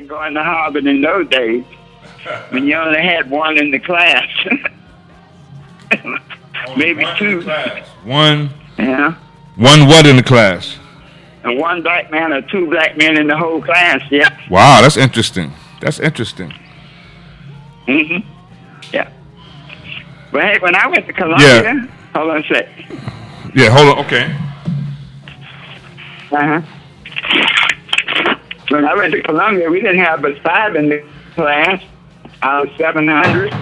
than going to Harvard in those days when you only had one in the class. Maybe two. One. Yeah. One what in the class? And one black man or two black men in the whole class, yeah. Wow, that's interesting. That's interesting. Mm-hmm. Yeah. But hey, when I went to Columbia, hold on a sec. Yeah, hold on, okay. Uh-huh. When I went to Columbia, we didn't have but 5 in the class out of 700.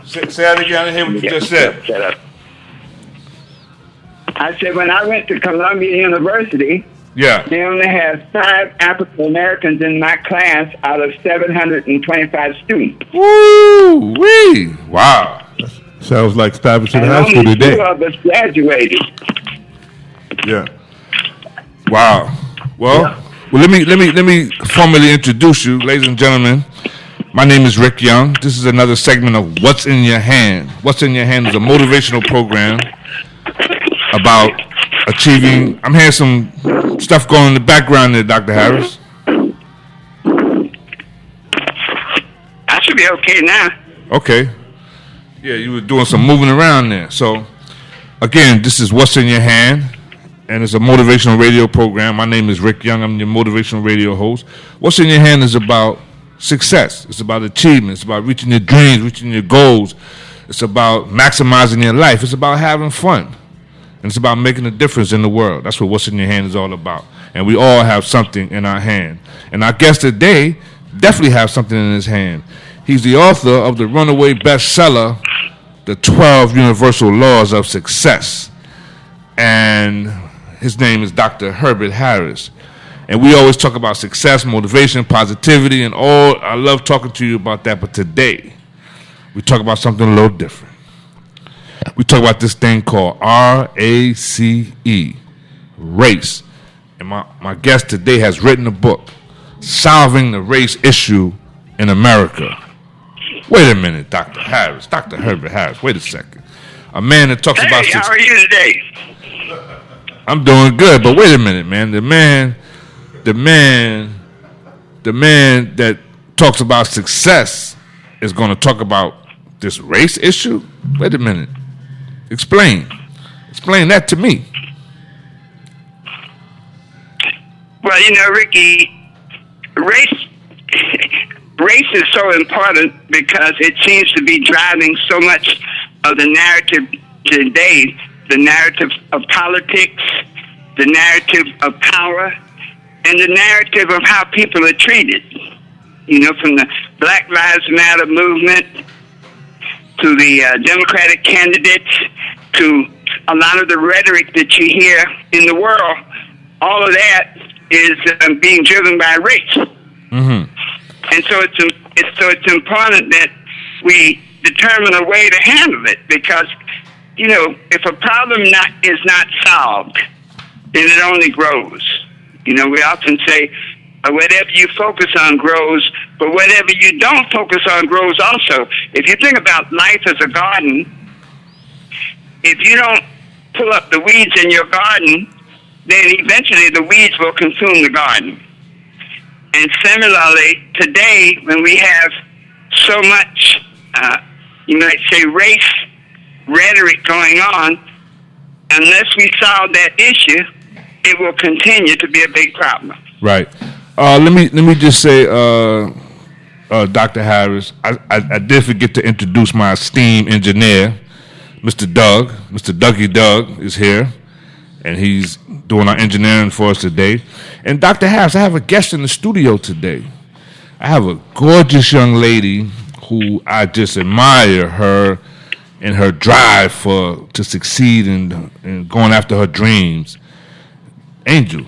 Say that again. I hear what you just said. Shut up. I said when I went to Columbia University, they only had 5 African Americans in my class out of 725 students. Woo wee! Wow. Sounds like Stuyvesant High School today. 2 of us graduated. Yeah. Wow. Well, let me formally introduce you, ladies and gentlemen. My name is Rick Young. This is another segment of What's in Your Hand. What's in Your Hand is a motivational program about achieving. I'm hearing some stuff going in the background there, Dr. Harris. I should be okay now. Okay. Yeah, you were doing some moving around there. So, again, this is What's in Your Hand, and it's a motivational radio program. My name is Rick Young. I'm your motivational radio host. What's in Your Hand is about success. It's about achievement. It's about reaching your dreams, reaching your goals. It's about maximizing your life. It's about having fun. And it's about making a difference in the world. That's what What's in Your Hand is all about. And we all have something in our hand. And our guest today definitely has something in his hand. He's the author of the runaway bestseller, The 12 Universal Laws of Success. And his name is Dr. Herbert Harris. And we always talk about success, motivation, positivity, and all. I love talking to you about that. But today, we talk about something a little different. We talk about this thing called RACE, race. And my guest today has written a book, Solving the Race Issue in America. Wait a minute, Dr. Harris. Dr. Herbert Harris, wait a second. A man that talks about success. How are you today? I'm doing good, but wait a minute, man. The man that talks about success is going to talk about this race issue? Wait a minute. Explain that to me. Well, Ricky, race is so important because it seems to be driving so much of the narrative today, the narrative of politics, the narrative of power, and the narrative of how people are treated. From the Black Lives Matter movement to the Democratic candidates to a lot of the rhetoric that you hear in the world, all of that is being driven by race. Mm-hmm. And so it's important that we determine a way to handle it because, if a problem is not solved, then it only grows. We often say, whatever you focus on grows, but whatever you don't focus on grows also. If you think about life as a garden, if you don't pull up the weeds in your garden, then eventually the weeds will consume the garden. And similarly, today, when we have so much, you might say, race rhetoric going on, unless we solve that issue, it will continue to be a big problem. Right. Let me just say, Dr. Harris, I did forget to introduce my esteemed engineer, Mr. Doug. Mr. Dougie Doug is here, and he's doing our engineering for us today. And Dr. Harris, I have a guest in the studio today. I have a gorgeous young lady who I just admire her and her drive to succeed in going after her dreams. Angel.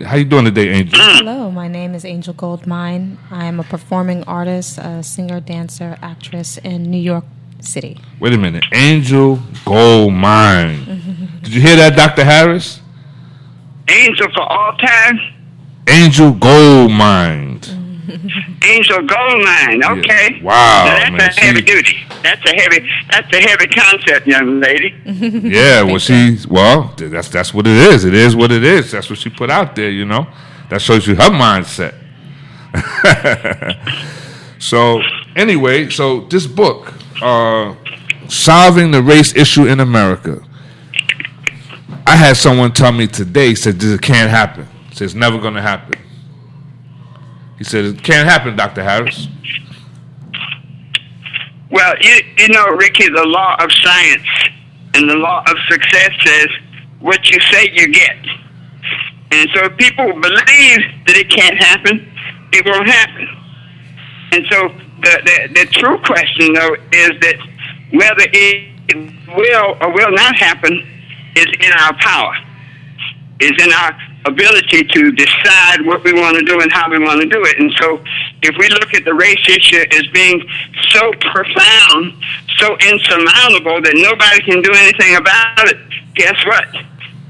How you doing today, Angel? Hello, my name is Angel Goldmine. I am a performing artist, a singer, dancer, actress in New York City. Wait a minute. Angel Goldmine. Did you hear that, Dr. Harris? Angel for all time? Angel Goldmine. Angel Goldmine. Okay. Yeah. Wow, Now, that's a heavy duty. That's a heavy concept, young lady. Yeah, that's what it is. It is what it is. That's what she put out there, you know. That shows you her mindset. So anyway, so this book, Solving the Race Issue in America. I had someone tell me today, said this can't happen. Said it's never going to happen. He said it can't happen, Dr. Harris. Well, you know, Ricky, the law of science and the law of success says what you say you get. And so if people believe that it can't happen, it won't happen. And so the true question, though, is that whether it will or will not happen is in our power, is in our ability to decide what we want to do and how we want to do it. And so if we look at the race issue as being so profound, so insurmountable that nobody can do anything about it, guess what?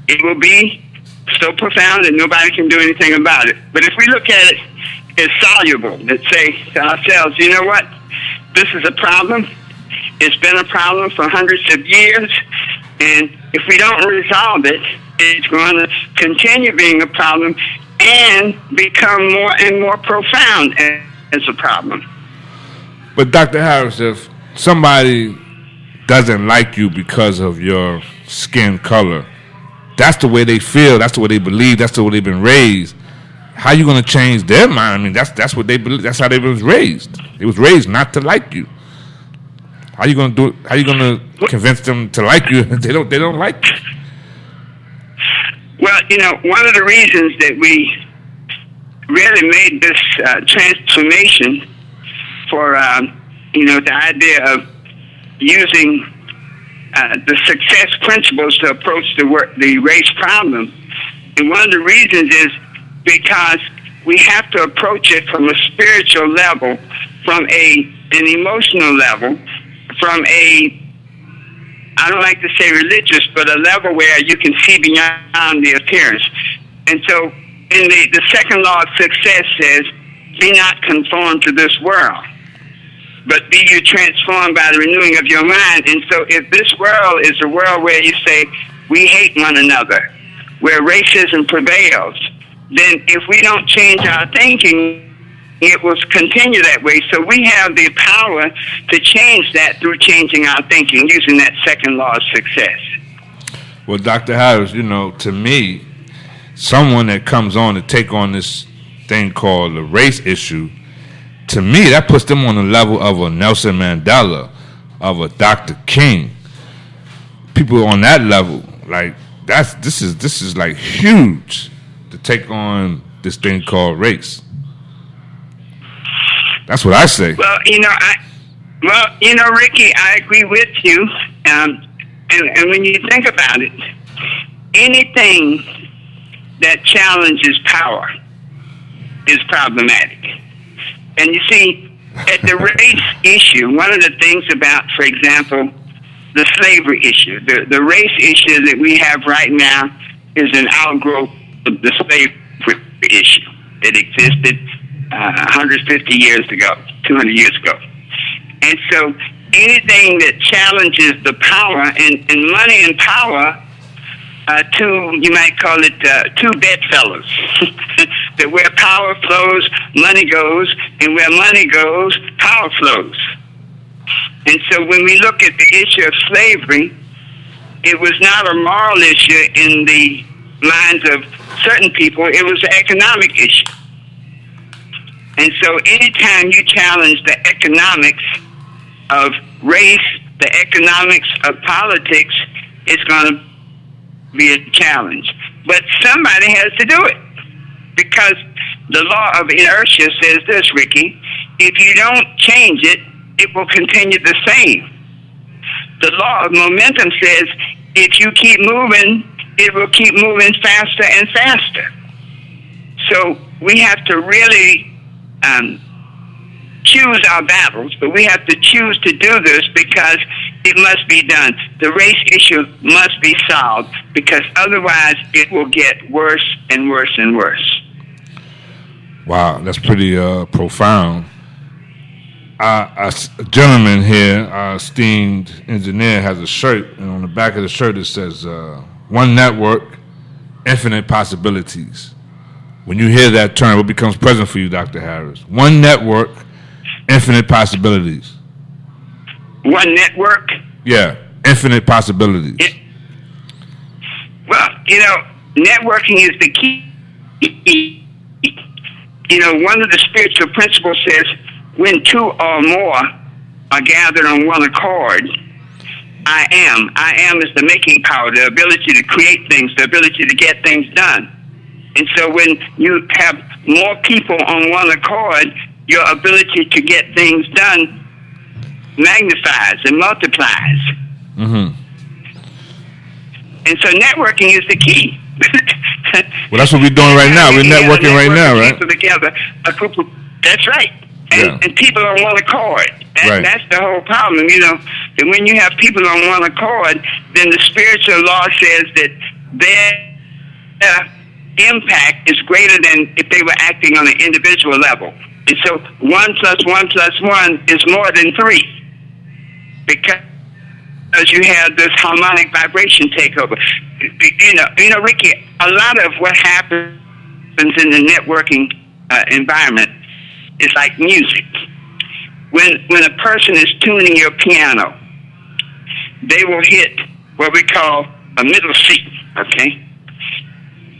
It will be so profound that nobody can do anything about it. But if we look at it as soluble, let's say to ourselves, you know what? This is a problem. It's been a problem for hundreds of years. And if we don't resolve it, it's going to continue being a problem and become more and more profound as a problem. But Dr. Harris, if somebody doesn't like you because of your skin color, that's the way they feel, that's the way they believe, that's the way they've been raised. How you going to change their mind? I mean, that's what they believe. That's how they was raised. They was raised not to like you. How you going to do it? How you going to convince them to like you if they don't like you? Well, you know, one of the reasons that we really made this transformation for, you know, the idea of using the success principles to approach the race problem, and one of the reasons is because we have to approach it from a spiritual level, from an emotional level, from I don't like to say religious, but a level where you can see beyond the appearance. And so in the second law of success says, be not conformed to this world, but be you transformed by the renewing of your mind. And so if this world is a world where you say, we hate one another, where racism prevails, then if we don't change our thinking, it will continue that way. So we have the power to change that through changing our thinking, using that second law of success. Well, Dr. Harris, you know, to me, someone that comes on to take on this thing called the race issue, to me, that puts them on the level of a Nelson Mandela, of a Dr. King. People on that level, like this is like huge to take on this thing called race. That's what I say. Well, you know, Ricky, I agree with you. And when you think about it, anything that challenges power is problematic. And you see, at the race issue, one of the things about, for example, the slavery issue, the race issue that we have right now is an outgrowth of the slavery issue that existed 150 years ago, 200 years ago. And so anything that challenges the power, and money and power, you might call it two bedfellows, that where power flows, money goes, and where money goes, power flows. And so when we look at the issue of slavery, it was not a moral issue in the minds of certain people, it was an economic issue. And so anytime you challenge the economics of race, the economics of politics, it's going to be a challenge. But somebody has to do it, because the law of inertia says this, Ricky: if you don't change it, it will continue the same. The law of momentum says if you keep moving, it will keep moving faster and faster. So we have to really choose our battles, but we have to choose to do this because it must be done. The race issue must be solved, because otherwise it will get worse and worse and worse. Wow, that's pretty profound. A gentleman here, our esteemed engineer, has a shirt, and on the back of the shirt it says, "One network, infinite possibilities." When you hear that term, what becomes present for you, Dr. Harris? One network, infinite possibilities. One network. Yeah, infinite possibilities. Well, networking is the key. One of the spiritual principles says, when two or more are gathered on one accord, I am. I am is the making power, the ability to create things, the ability to get things done. And so when you have more people on one accord, your ability to get things done magnifies and multiplies. Mm-hmm. And so networking is the key. Well, that's what we're doing right now. We're networking right now, right? People together, a group of, that's right. And people on one accord. Right. That's the whole problem, And when you have people on one accord, then the spiritual law says that their impact is greater than if they were acting on an individual level. And so 1 + 1 + 1 is more than 3. Because you have this harmonic vibration takeover. Ricky, a lot of what happens in the networking environment is like music. When a person is tuning your piano, they will hit what we call a middle C, okay?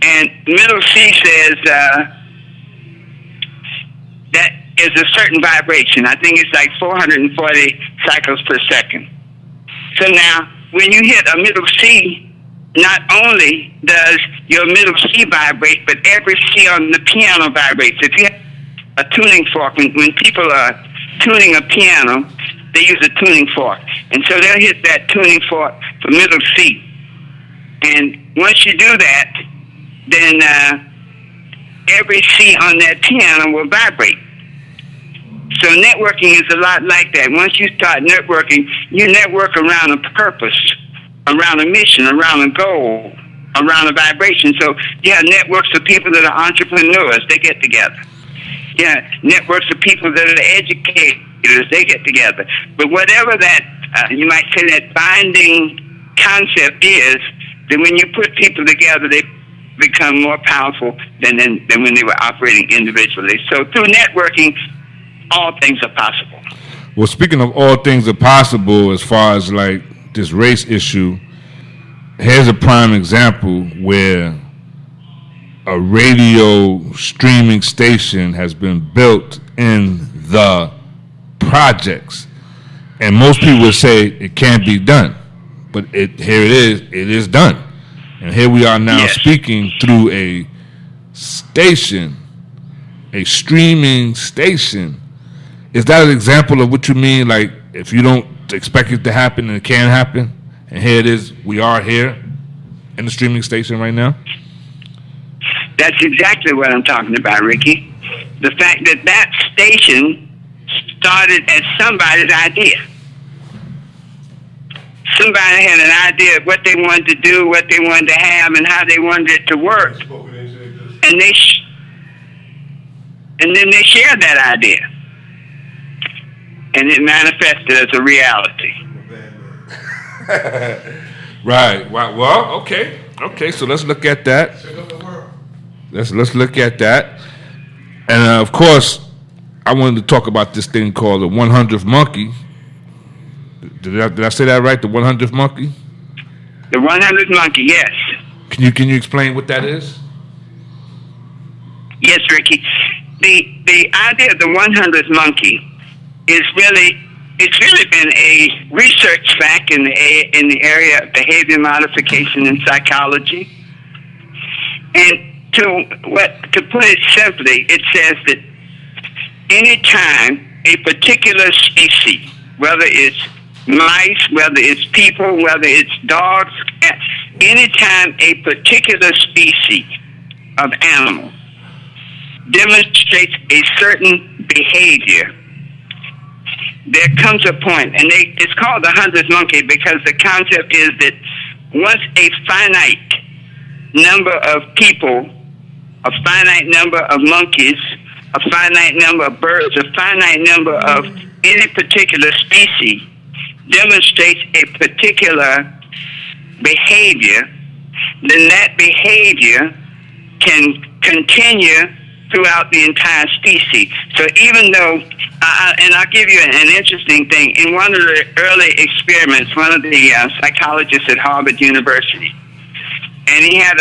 And middle C says that is a certain vibration. I think it's like 440 cycles per second. So now, when you hit a middle C, not only does your middle C vibrate, but every C on the piano vibrates. If you have a tuning fork, when people are tuning a piano, they use a tuning fork. And so they'll hit that tuning fork for middle C. And once you do that, then every C on that piano will vibrate. So networking is a lot like that. Once you start networking, you network around a purpose, around a mission, around a goal, around a vibration. So you have networks of people that are entrepreneurs, they get together. Yeah, networks of people that are educators, they get together. But whatever that, you might say that binding concept is, then when you put people together, they become more powerful than when they were operating individually. So through networking, all things are possible. Well, speaking of all things are possible, as far as like this race issue, here's a prime example where a radio streaming station has been built in the projects, and most people would say it can't be done, but here it is done, and here we are now speaking through a station, a streaming station. Is that an example of what you mean? Like, if you don't expect it to happen, and it can happen, and here it is, we are here in the streaming station right now? That's exactly what I'm talking about, Ricky. The fact that station started as somebody's idea. Somebody had an idea of what they wanted to do, what they wanted to have, and how they wanted it to work. And then they shared that idea. And it manifested as a reality. Right. Well, okay. So let's look at that. Let's look at that. And of course, I wanted to talk about this thing called the 100th monkey. Did I say that right? The 100th monkey? The 100th monkey, yes. Can you explain what that is? Yes, Ricky. The idea of the 100th monkey is it's really been a research fact in the area of behavior modification and psychology. And to put it simply, it says that any time a particular species, whether it's mice, whether it's people, whether it's dogs, any time a particular species of animal demonstrates a certain behavior, there comes a point, and it's called the 100th monkey because the concept is that once a finite number of people, a finite number of monkeys a finite number of birds, a finite number of any particular species demonstrates a particular behavior, then that behavior can continue throughout the entire species. So even though, and I'll give you an interesting thing, in one of the early experiments, one of the psychologists at Harvard University, and he had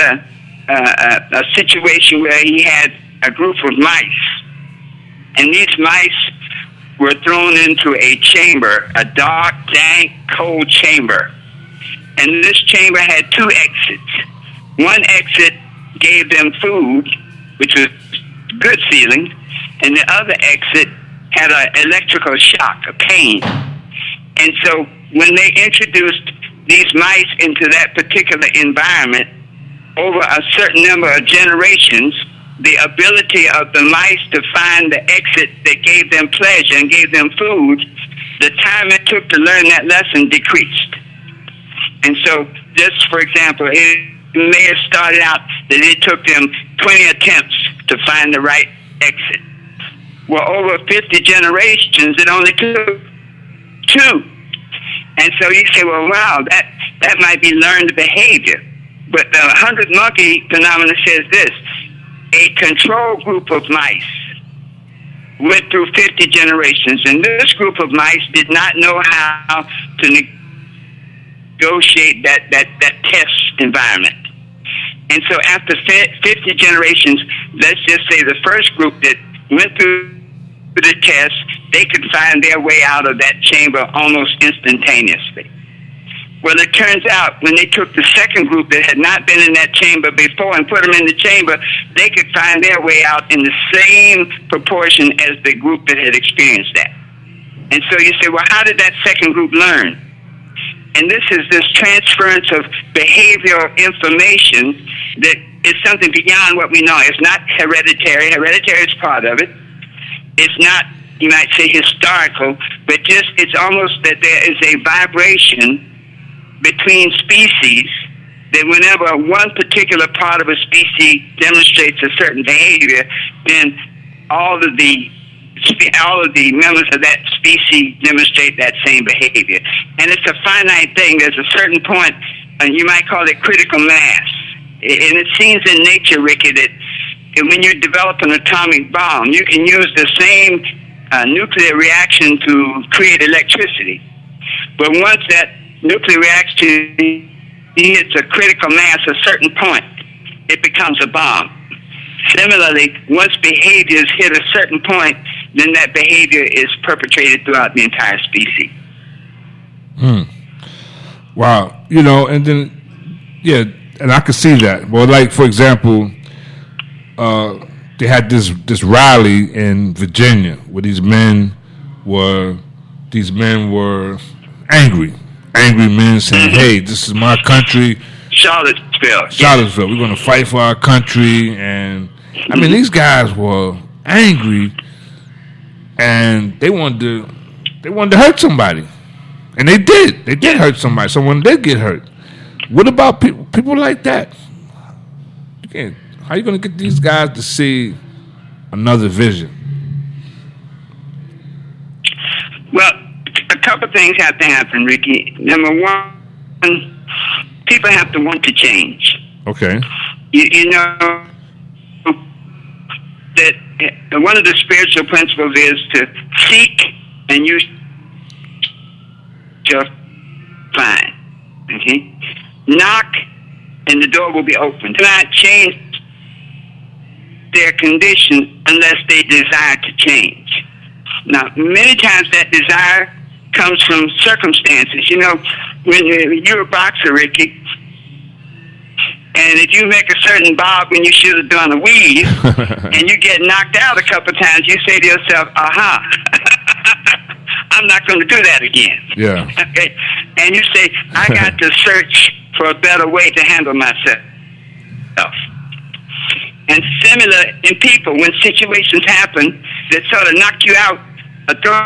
a situation where he had a group of mice, and these mice were thrown into a chamber, a dark, dank, cold chamber. And this chamber had two exits. One exit gave them food, which was good feeling, and the other exit had an electrical shock, a pain. And so when they introduced these mice into that particular environment, over a certain number of generations, the ability of the mice to find the exit that gave them pleasure and gave them food, the time it took to learn that lesson decreased. And so, just for example, it may have started out that it took them 20 attempts to find the right exit. Well, over 50 generations, it only took 2. And so you say, well, wow, that might be learned behavior. But the 100-monkey phenomenon says this: a control group of mice went through 50 generations, and this group of mice did not know how to negotiate that test environment. And so after 50 generations, let's just say the first group that went through the test, they could find their way out of that chamber almost instantaneously. Well, it turns out when they took the second group that had not been in that chamber before and put them in the chamber, they could find their way out in the same proportion as the group that had experienced that. And so you say, well, how did that second group learn? And this is this transference of behavioral information that is something beyond what we know. It's not hereditary. Hereditary is part of it. It's not, you might say, historical, but just it's almost that there is a vibration between species that whenever one particular part of a species demonstrates a certain behavior, then all of the members of that species demonstrate that same behavior. And it's a finite thing. There's a certain point, and you might call it critical mass. And it seems in nature, Ricky, that when you develop an atomic bomb, you can use the same nuclear reaction to create electricity. But once that nuclear reaction hits a critical mass, a certain point, it becomes a bomb. Similarly, once behaviors hit a certain point, then that behavior is perpetrated throughout the entire species. Wow. And then, yeah, and I could see that. Well, like, for example, they had this rally in Virginia where these men were angry men saying, hey, this is my country. Charlottesville. We're going to fight for our country. And, I mean, these guys were angry, and they wanted to hurt somebody. And they did. They did hurt somebody. Someone did get hurt. What about people like that? Again, how are you going to get these guys to see another vision? Well, a couple things have to happen, Ricky. Number one, people have to want to change. Okay. You know that one of the spiritual principles is to seek and you shall find. Okay? Knock and the door will be open. Do not change their condition unless they desire to change. Now, many times that desire comes from circumstances. You know, when you're a boxer, Ricky, and if you make a certain bob when you should have done a weave, and you get knocked out a couple of times, you say to yourself, aha, I'm not going to do that again. Yeah. Okay? And you say, I got to search for a better way to handle myself. And similar in people, when situations happen that sort of knock you out, throw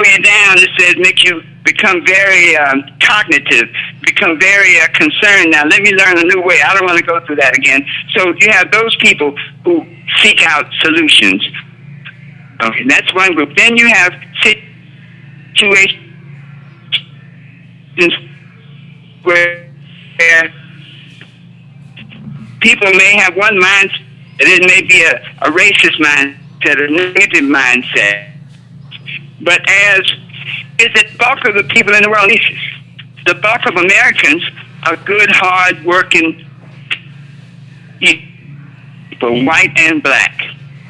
you down, it says make you become very cognitive, become very concerned. Now, let me learn a new way. I don't want to go through that again. So you have those people who seek out solutions. Okay, that's one group. Then you have situations where people may have one mindset, and it may be a racist mindset or negative mindset. But the bulk of the people in the world, the bulk of Americans are good, hard-working people, white and black.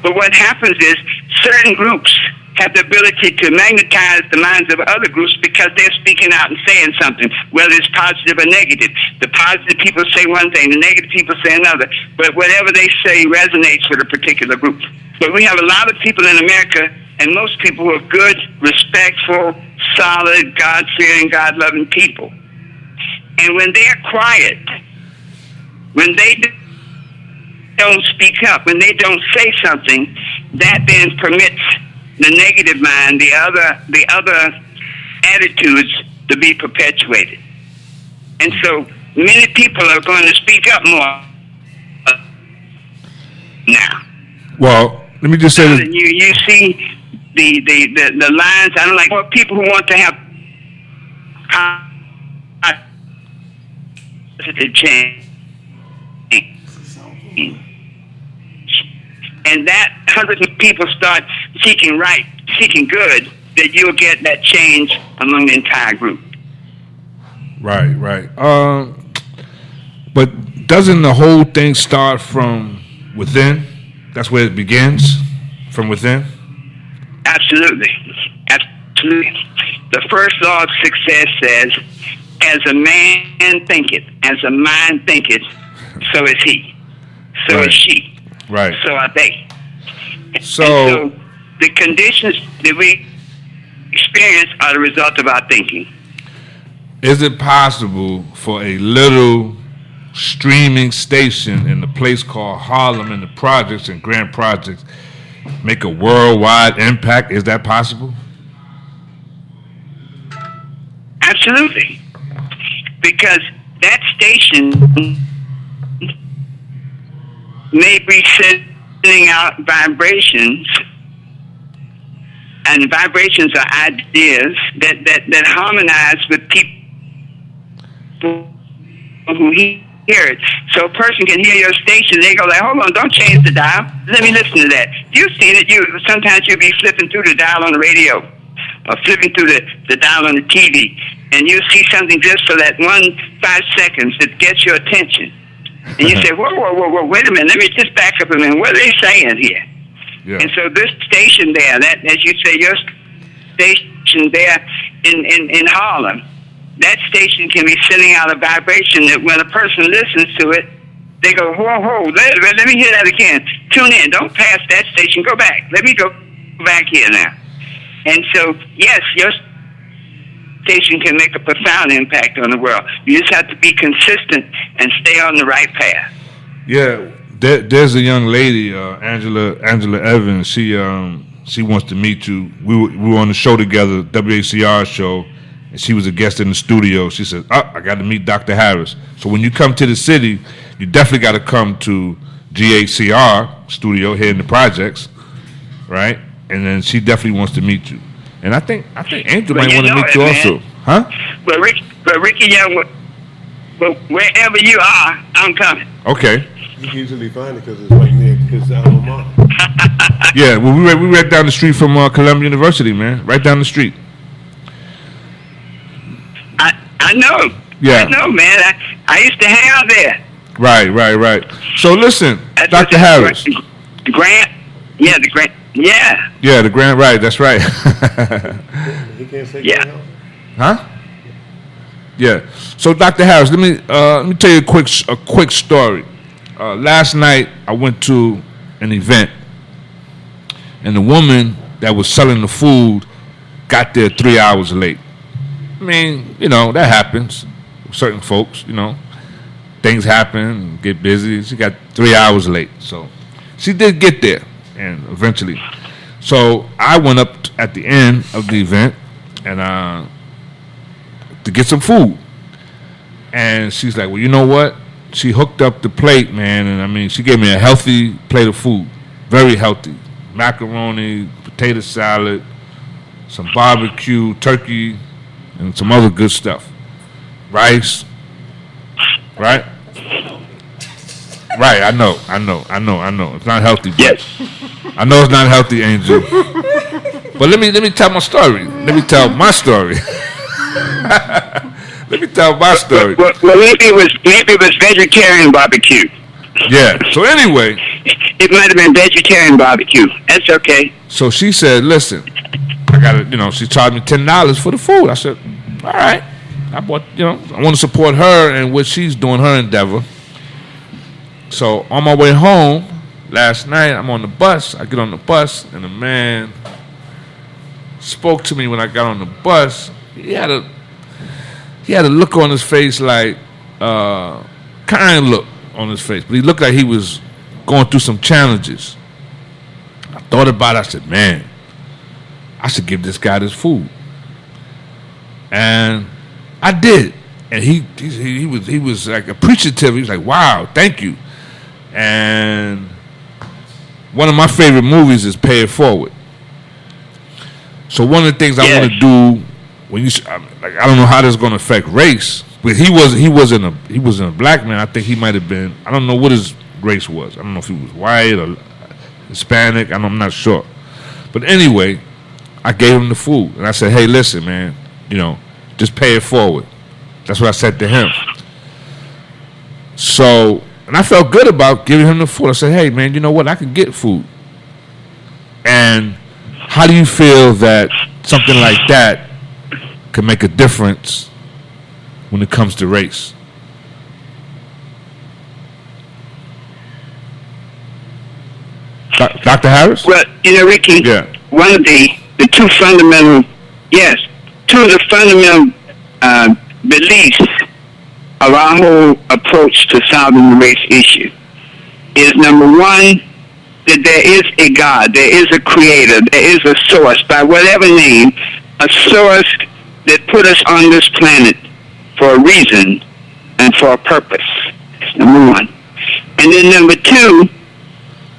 But what happens is certain groups have the ability to magnetize the minds of other groups because they're speaking out and saying something, whether it's positive or negative. The positive people say one thing, the negative people say another. But whatever they say resonates with a particular group. But we have a lot of people in America, and most people who are good, respectful, solid, God-fearing, God-loving people. And when they're quiet, when they don't speak up, when they don't say something, that then permits the negative mind, the other attitudes to be perpetuated. And so many people are going to speak up more now. Well, let me just say this. You see the lines. I don't like more people who want to have positive change. And that hundreds of people start seeking right, seeking good, that you'll get that change among the entire group. Right. But doesn't the whole thing start from within? That's where it begins, from within? Absolutely. The first law of success says, as a man thinketh, as a mind thinketh, so is he. So is she. Right. So are they. So the conditions that we experience are the result of our thinking. Is it possible for a little streaming station in a place called Harlem in the projects and Grand Projects make a worldwide impact? Is that possible? Absolutely. Because that station may be sending out vibrations, and vibrations are ideas that harmonize with people who hear it. So a person can hear your station, they go like, hold on, don't change the dial. Let me listen to that. You've seen it. Sometimes you'll be flipping through the dial on the radio or flipping through the dial on the TV, and you see something just for that 5 seconds that gets your attention. And you say, whoa, wait a minute, let me just back up a minute. What are they saying here? Yeah. And so this station there, that, as you say, your station there in Harlem, that station can be sending out a vibration that when a person listens to it, they go, whoa, let me hear that again. Tune in. Don't pass that station. Go back. Let me go back here now. And so, yes, your station can make a profound impact on the world. You just have to be consistent and stay on the right path. Yeah, there's a young lady, Angela Evans. She wants to meet you. We were on the show together, WACR show, and she was a guest in the studio. She said, I got to meet Dr. Harris. So when you come to the city, you definitely got to come to GACR studio here in the projects, right? And then she definitely wants to meet you. And I think Angel might want to meet you also. Huh? But Ricky Young, wherever you are, I'm coming. Okay. You can easily find it because it's right near his alma mater. Yeah, well, we right down the street from Columbia University, man. Right down the street. I know. Yeah. I know, man. I used to hang out there. Right. So listen, Dr. Harris. The Grant. Yeah, the Grant. Yeah. Yeah, the Grant. Right. That's right. He can't say Yeah. Huh? Yeah. So, Dr. Harris, let me tell you a quick story. Last night, I went to an event, and the woman that was selling the food got there 3 hours late. I mean, that happens. Certain folks, things happen, get busy. She got 3 hours late, so she did get there, and eventually. So I went up at the end of the event, and to get some food. And she's like, well, you know what? She hooked up the plate, man, and I mean, she gave me a healthy plate of food. Very healthy. macaroni, potato salad, some barbecue, turkey, and some other good stuff. Rice, right? Right, I know. It's not healthy, but Yes. I know it's not healthy, Angel. But let me tell my story. Let me tell my story. Let me tell my story. Well, maybe it was vegetarian barbecue. Yeah. So anyway, It might have been vegetarian barbecue. That's okay. so she said, "Listen, I got to, she charged me $10 for the food." I said, "All right." I bought, I want to support her and what she's doing, her endeavor. So on my way home last night, I'm on the bus. I get on the bus, and the man spoke to me when I got on the bus. He had a look on his face like kind look on his face, but he looked like he was going through some challenges. I thought about it. I said, "Man, I should give this guy this food," and I did. And he was like appreciative. He was like, "Wow, thank you." And one of my favorite movies is Pay It Forward. So one of the things I want to do when I don't know how this is going to affect race, but he wasn't a black man. I think he might have been. I don't know what his race was. I don't know if he was white or Hispanic. I'm not sure. But anyway, I gave him the food and I said, "Hey, listen, man, just pay it forward." That's what I said to him. So, and I felt good about giving him the food. I said, "Hey, man, you know what? I can get food." And how do you feel that something like that can make a difference when it comes to race? Dr. Harris? Well, Ricky, Yeah. one of the two fundamental, two of the fundamental beliefs of our whole approach to solving the race issue is, number one, that there is a God, there is a creator, there is a source, by whatever name, a source that put us on this planet for a reason and for a purpose. That's number one. And then number two,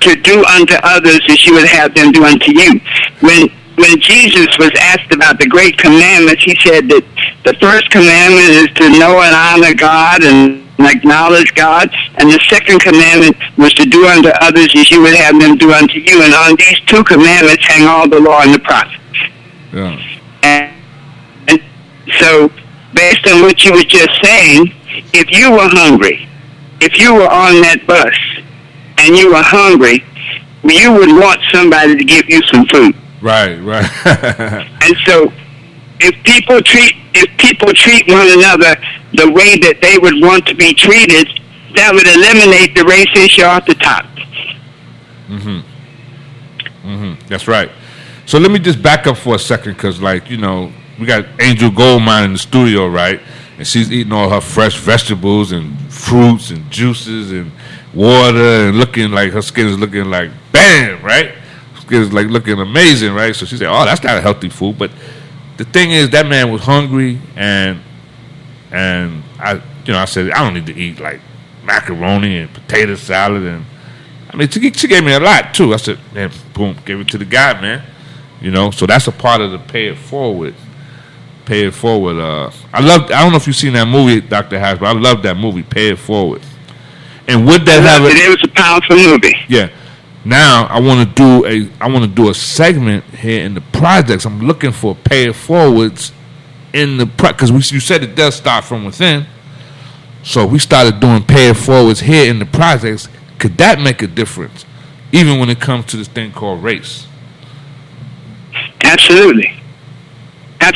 to do unto others as you would have them do unto you. When Jesus was asked about the great commandments, he said that the first commandment is to know and honor God and acknowledge God, and the second commandment was to do unto others as you would have them do unto you. And on these two commandments hang all the law and the prophets. Yeah. And so, based on what you were just saying, if you were hungry, if you were on that bus and you were hungry, you would want somebody to give you some food. Right. And so, if people treat one another the way that they would want to be treated, that would eliminate the race issue off the top. That's right. So let me just back up for a second, because, we got Angel Goldmine in the studio, right? And she's eating all her fresh vegetables and fruits and juices and water, and looking like her skin is looking like bam, right? Skin is like looking amazing, right? So she said, "Oh, that's not a healthy food." But the thing is, that man was hungry, and I said, "I don't need to eat like macaroni and potato salad." And I mean, she gave me a lot too. I said, "Man, boom, give it to the guy, man." So that's a part of the pay it forward. Pay it forward. I don't know if you've seen that movie, Dr. Harris, but I love that movie, Pay It Forward. And would that have it was a powerful movie. Yeah. Now I want to do a segment here in the projects. I'm looking for pay it forwards in the because you said it does start from within. So we started doing pay it forwards here in the projects. Could that make a difference, even when it comes to this thing called race? Absolutely. One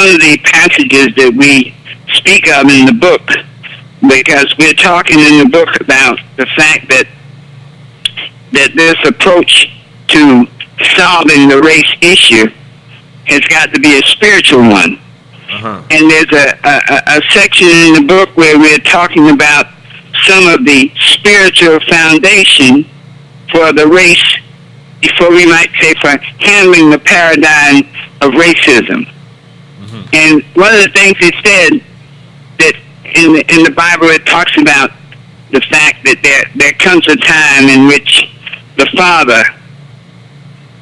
of the passages that we speak of in the book, because we're talking in the book about the fact that this approach to solving the race issue has got to be a spiritual one. Uh-huh. And there's a section in the book where we're talking about some of the spiritual foundation for the race, before we might say for handling the paradigm of racism. Mm-hmm. And one of the things it said that in the Bible, it talks about the fact that there comes a time in which the Father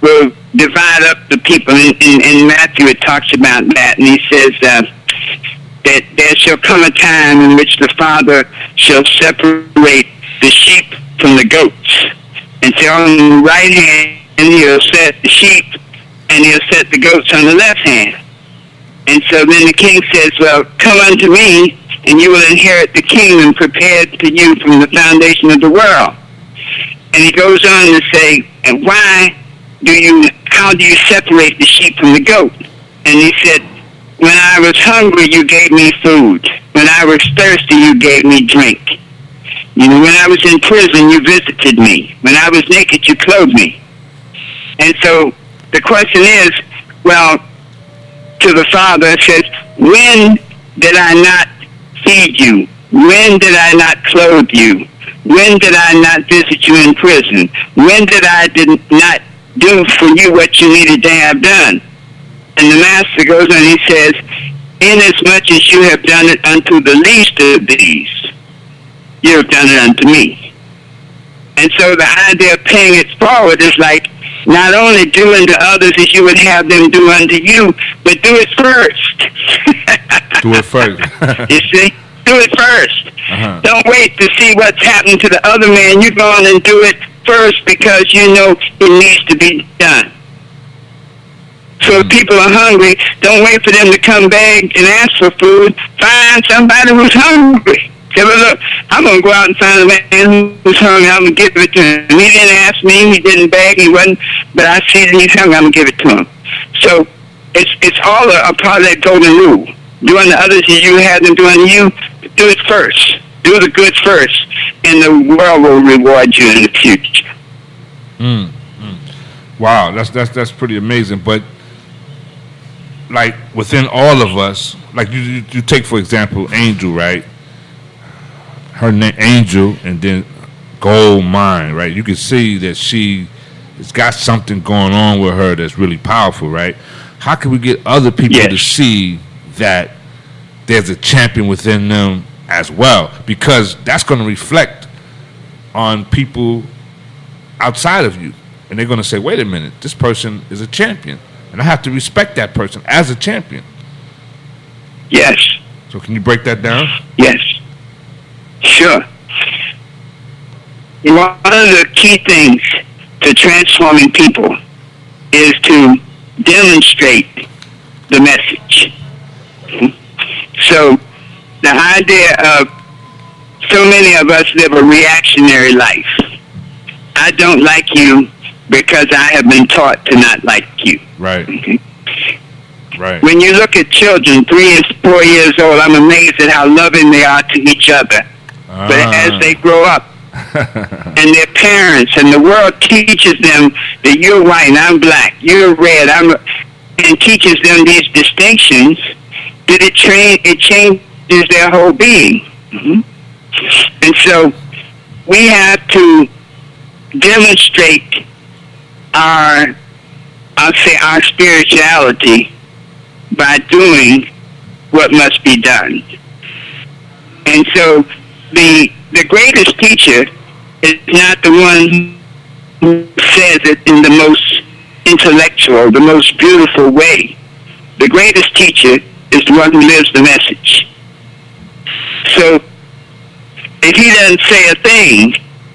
will divide up the people. In Matthew, it talks about that, and he says that there shall come a time in which the Father shall separate the sheep from the goats. And so on the right hand, he'll set the sheep, and he'll set the goats on the left hand. And so then the king says, well, come unto me, and you will inherit the kingdom prepared to you from the foundation of the world. And he goes on to say, and how do you separate the sheep from the goat? And he said, when I was hungry, you gave me food. When I was thirsty, you gave me drink. When I was in prison, you visited me. When I was naked, you clothed me. And so the question is, well, to the Father, it says, when did I not feed you? When did I not clothe you? When did I not visit you in prison? When did I not do for you what you needed to have done? And the Master goes on, he says, inasmuch as you have done it unto the least of these, you have done it unto me. And so the idea of paying it forward is like, not only do unto others as you would have them do unto you, but do it first. Do it first. You see? Do it first. Uh-huh. Don't wait to see what's happening to the other man. You go on and do it first because you know it needs to be done. So if people are hungry, don't wait for them to come back and ask for food. Find somebody who's hungry. Say, well, look, I'm going to go out and find a man who's hungry. I'm going to give it to him. He didn't ask me. He didn't beg. He wasn't. But I see that he's hungry. I'm going to give it to him. So it's all a part of that golden rule. Do unto others as you have them do unto you. Do it first. Do the good first. And the world will reward you in the future. Wow, that's pretty amazing. But like within all of us, like you take for example Angel, right? Her name Angel, and then Gold Mine, right? You can see that she has got something going on with her that's really powerful, right? How can we get other people to see that there's a champion within them as well? Because that's going to reflect on people outside of you. And they're going to say, wait a minute, this person is a champion. And I have to respect that person as a champion. Yes. So can you break that down? Yes. Sure. One of the key things to transforming people is to demonstrate the message. So the idea of so many of us live a reactionary life. I don't like you because I have been taught to not like you. Right. Okay? Right. When you look at children, 3 and 4 years old, I'm amazed at how loving they are to each other. But as they grow up, and their parents and the world teaches them that you're white and I'm black, you're red, and teaches them these distinctions, that it changes their whole being. Mm-hmm. And so we have to demonstrate our spirituality by doing what must be done. And so the greatest teacher is not the one who says it in the most intellectual, the most beautiful way. The greatest teacher is the one who lives the message. So if he doesn't say a thing,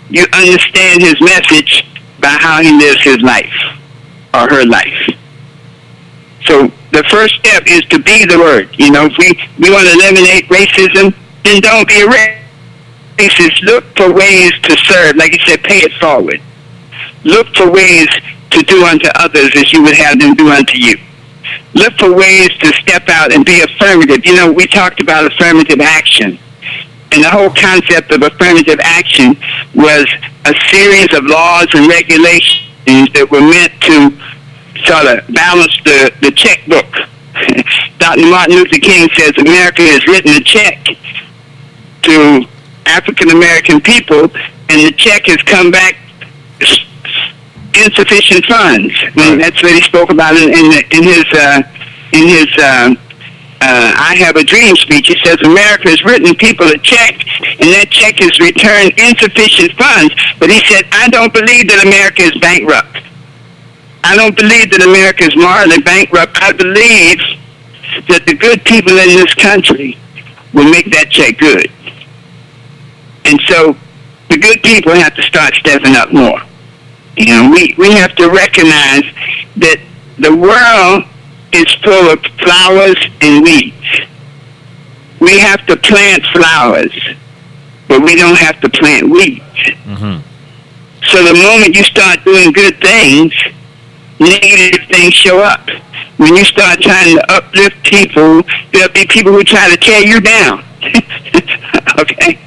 you understand his message by how he lives his life or her life. So the first step is to be the word. You know, if we want to eliminate racism, then don't be a racist. Look for ways to serve. Like you said, pay it forward. Look for ways to do unto others as you would have them do unto you. Look for ways to step out and be affirmative. You know, we talked about affirmative action. And the whole concept of affirmative action was a series of laws and regulations that were meant to sort of balance the checkbook. Dr. Martin Luther King says America has written a check to African American people, and the check has come back insufficient funds. And that's what he spoke about in his I Have a Dream speech. He says America has written people a check, and that check has returned insufficient funds. But he said, I don't believe that America is bankrupt. I don't believe that America is morally bankrupt. I believe that the good people in this country will make that check good. And so the good people have to start stepping up more. You know, we have to recognize that the world is full of flowers and weeds. We have to plant flowers, but we don't have to plant weeds. Mm-hmm. So the moment you start doing good things, negative things show up. When you start trying to uplift people, there'll be people who try to tear you down. Okay?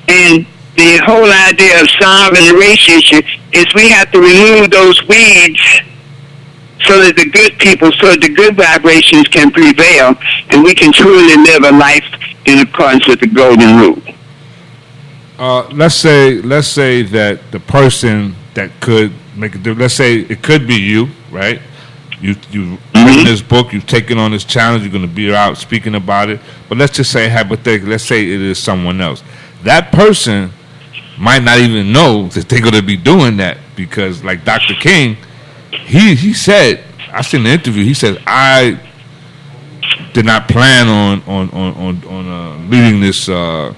And the whole idea of solving the race issue is we have to remove those weeds so that the good people, so that the good vibrations can prevail, and we can truly live a life in accordance with the golden rule. Let's say that the person that could make a difference, let's say it could be you, right? You've written this book, you've taken on this challenge, you're going to be out speaking about it. But let's just say hypothetically, let's say it is someone else. That person might not even know that they're going to be doing that, because like Dr. King, he said, I seen the interview, he said, I did not plan on leading this the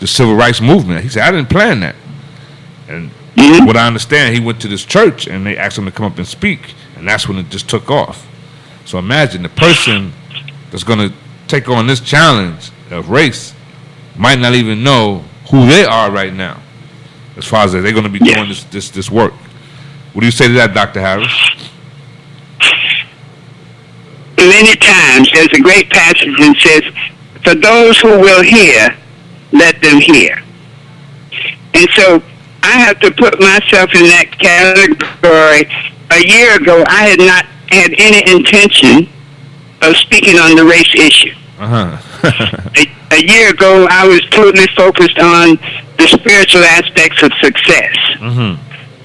civil rights movement. He said, I didn't plan that. And what I understand, he went to this church and they asked him to come up and speak, and that's when it just took off. So imagine the person that's going to take on this challenge of race might not even know who they are right now, as far as they're going to be doing this work. What do you say to that, Dr. Harris? Many times there's a great passage that says, for those who will hear, let them hear. And so I have to put myself in that category. A year ago, I had not had any intention of speaking on the race issue. A year ago, I was totally focused on the spiritual aspects of success,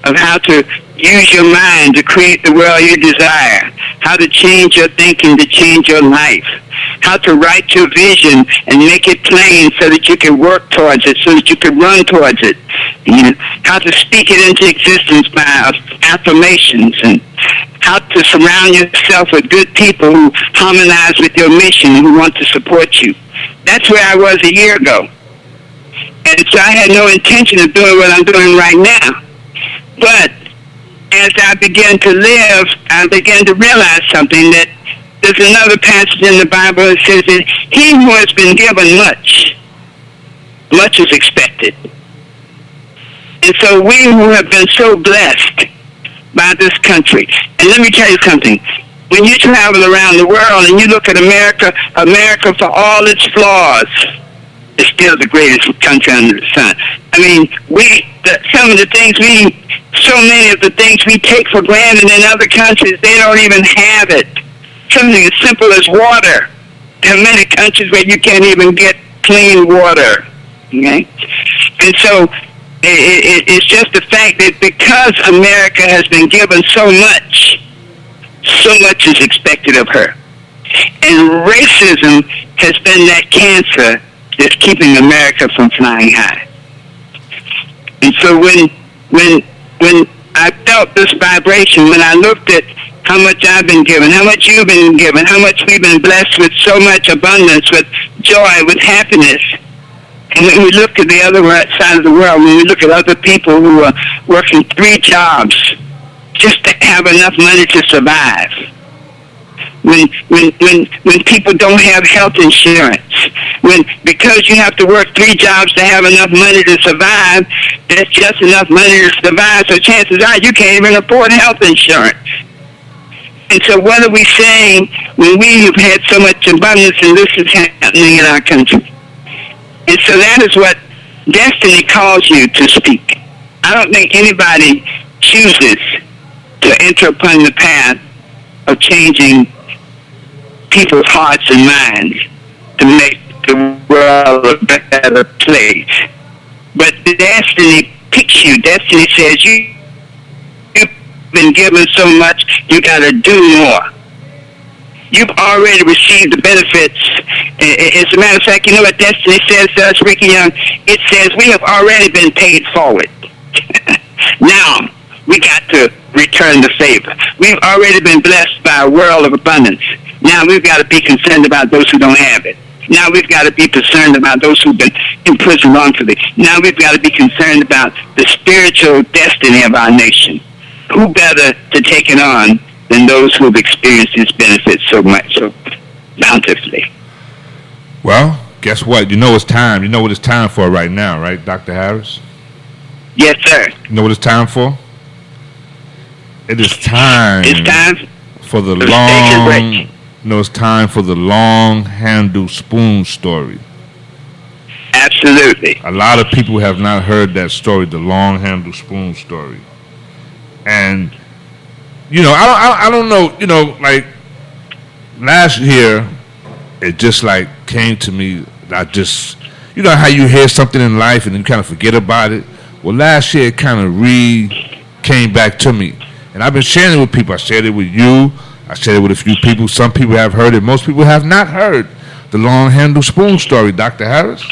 of how to use your mind to create the world you desire, how to change your thinking to change your life, how to write your vision and make it plain so that you can work towards it, so that you can run towards it, how to speak it into existence by affirmations, and how to surround yourself with good people who harmonize with your mission and who want to support you. That's where I was a year ago. And so I had no intention of doing what I'm doing right now. But as I began to live, I began to realize something, that there's another passage in the Bible that says that he who has been given much, much is expected. And so we who have been so blessed by this country, and let me tell you something, when you travel around the world and you look at America, America for all its flaws, is still the greatest country under the sun. I mean, some of the things so many of the things we take for granted in other countries, they don't even have it. Something as simple as water. There are many countries where you can't even get clean water. Okay? And so it's just the fact that because America has been given so much is expected of her. And racism has been that cancer that's keeping America from flying high. And so when I felt this vibration, when I looked at how much I've been given, how much you've been given, how much we've been blessed with so much abundance, with joy, with happiness, and when we look at the other side of the world, when we look at other people who are working 3 jobs just to have enough money to survive, when people don't have health insurance, because you have to work 3 jobs to have enough money to survive, that's just enough money to survive, so chances are you can't even afford health insurance. And so what are we saying when we have had so much abundance and this is happening in our country? And so that is what destiny calls you to speak. I don't think anybody chooses to enter upon the path of changing people's hearts and minds to make the world a better place. But destiny picks you. Destiny says you've been given so much, you got to do more. You've already received the benefits As a matter of fact, you know what Destiny says to us, Ricky Young? It says we have already been paid forward. Now, we got to return the favor. We've already been blessed by a world of abundance. Now we've got to be concerned about those who don't have it. Now we've got to be concerned about those who've been imprisoned wrongfully. Now we've got to be concerned about the spiritual destiny of our nation. Who better to take it on than those who have experienced its benefits so much, so bountifully? Well, guess what? You know it's time. You know what it's time for right now, right, Dr. Harris? Yes, sir. You know what it's time for? It is time. It's time for the station break. long. No, it's time for the long handle spoon story. Absolutely. A lot of people have not heard that story, the long handle spoon story. And you know, I don't know. You know, like last year, it just like came to me. I just, you know how you hear something in life and then you kind of forget about it. Well, last year it kind of came back to me, and I've been sharing it with people. I shared it with you. I shared it with a few people. Some people have heard it. Most people have not heard the long handle spoon story, Dr. Harris.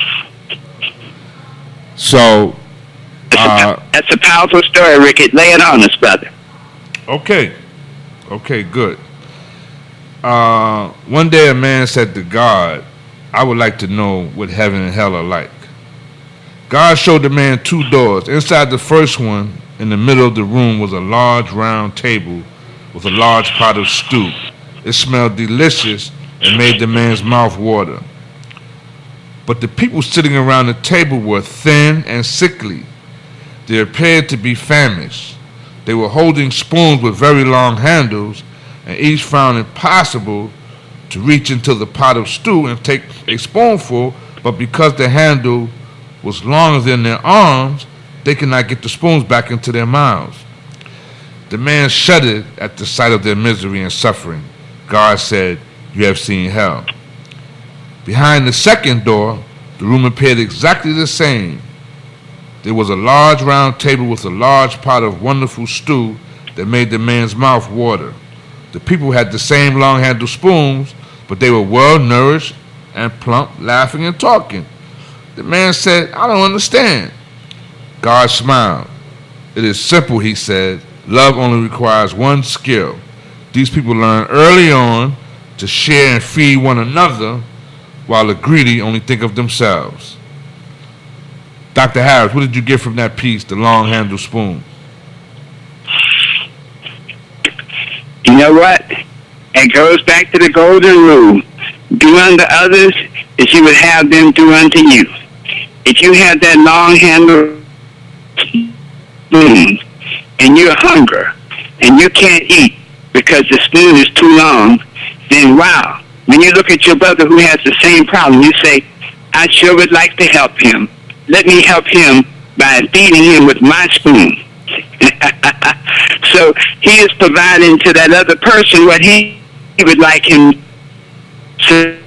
So, that's a powerful story, Ricky. Lay it on us, brother. Okay, good. One day a man said to God, I would like to know what heaven and hell are like. God showed the man two doors. Inside the first one, in the middle of the room, was a large round table with a large pot of stew. It smelled delicious and made the man's mouth water. But the people sitting around the table were thin and sickly. They appeared to be famished. They were holding spoons with very long handles, and each found it impossible to reach into the pot of stew and take a spoonful, but because the handle was longer than their arms, they could not get the spoons back into their mouths. The man shuddered at the sight of their misery and suffering. God said, "You have seen hell." Behind the second door, the room appeared exactly the same. There was a large round table with a large pot of wonderful stew that made the man's mouth water. The people had the same long-handled spoons, but they were well-nourished and plump, laughing and talking. The man said, "I don't understand." God smiled. "It is simple," he said. "Love only requires one skill. These people learn early on to share and feed one another, while the greedy only think of themselves." Dr. Harris, what did you get from that piece, the long-handled spoon? You know what? It goes back to the golden rule. Do unto others as you would have them do unto you. If you have that long-handled spoon and you're hungry and you can't eat because the spoon is too long, then wow. When you look at your brother who has the same problem, you say, I sure would like to help him. Let me help him by feeding him with my spoon. So he is providing to that other person what he would like him to.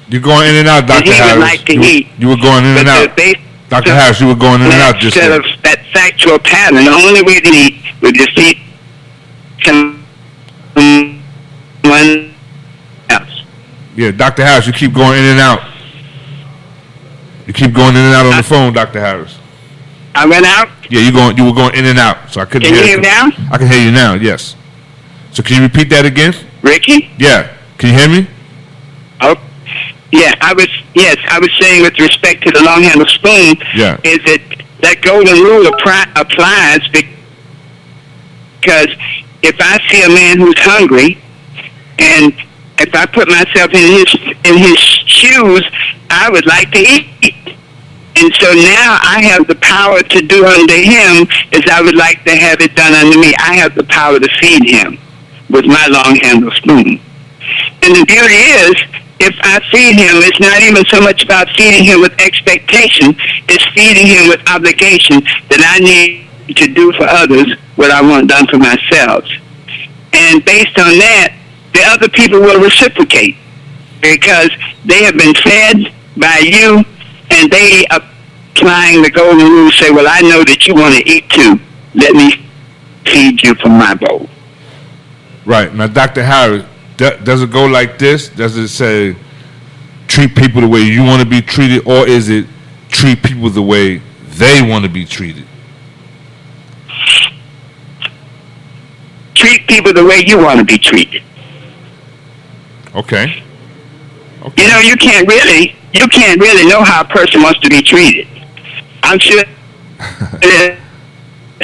You're going in and out, Dr. Harris. Would like to eat. You were going in and out. Dr. Harris, you were going in and out just instead there. of that factual pattern, the only way to eat would defeat someone else. Yeah, Dr. Harris, you keep going in and out. You keep going in and out on the phone, Dr. Harris. I went out? Yeah, you were going in and out, so I couldn't hear you. Can you hear me now? I can hear you now, yes. So can you repeat that again? Ricky? Yeah. Can you hear me? Oh, yeah, I was saying with respect to the long-handled spoon, Yeah. is that golden rule applies because if I see a man who's hungry, and if I put myself in his shoes, I would like to eat. And so now I have the power to do unto him as I would like to have it done unto me. I have the power to feed him with my long-handled spoon. And the beauty is, if I feed him, it's not even so much about feeding him with expectation, it's feeding him with obligation that I need to do for others what I want done for myself. And based on that, the other people will reciprocate because they have been fed by you, and they applying the golden rule say, well, I know that you want to eat too. Let me feed you from my bowl. Right. Now, Dr. Harris, does it go like this? Does it say treat people the way you want to be treated, or is it treat people the way they want to be treated? Treat people the way you want to be treated. Okay. You know, you can't really know how a person wants to be treated. I'm sure that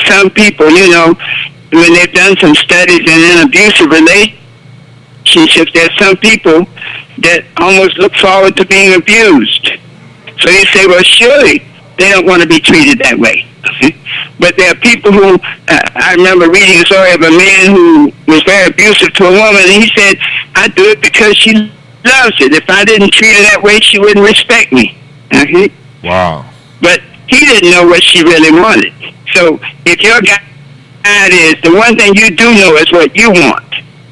some people, you know, when they've done some studies in an abusive relationships, there's some people that almost look forward to being abused. So you say, well, surely they don't want to be treated that way. But there are people who, I remember reading a story of a man who was very abusive to a woman, and he said, I do it because she loves it. If I didn't treat her that way, she wouldn't respect me. Wow. But he didn't know what she really wanted. So if your guide is, the one thing you do know is what you want.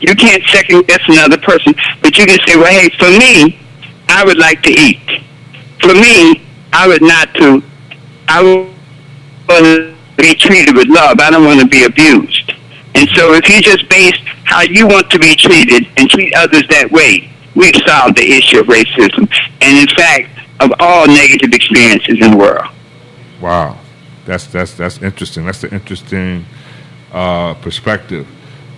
You can't second guess another person, but you can say, well, hey, for me, I would like to eat. For me, I would want to be treated with love. I don't want to be abused. And so if you just base how you want to be treated and treat others that way, we've solved the issue of racism. And in fact, of all negative experiences in the world. Wow. That's interesting. That's an interesting perspective.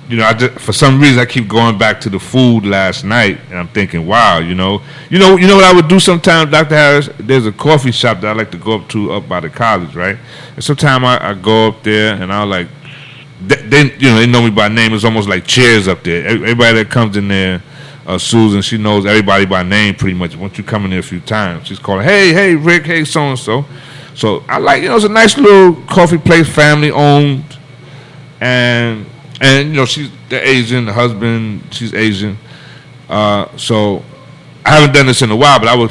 You know, for some reason I keep going back to the food last night, and I'm thinking, wow, you know what I would do sometimes, Dr. Harris? There's a coffee shop that I like to go up to up by the college, right? And sometimes I go up there, and I'll like, they know me by name. It's almost like Cheers up there. Everybody that comes in there, Susan, she knows everybody by name pretty much. Once you come in there a few times, she's calling, hey, Rick, hey, so and so. So I like, it's a nice little coffee place, family owned, and she's Asian, the husband, she's Asian. So I haven't done this in a while, but I'll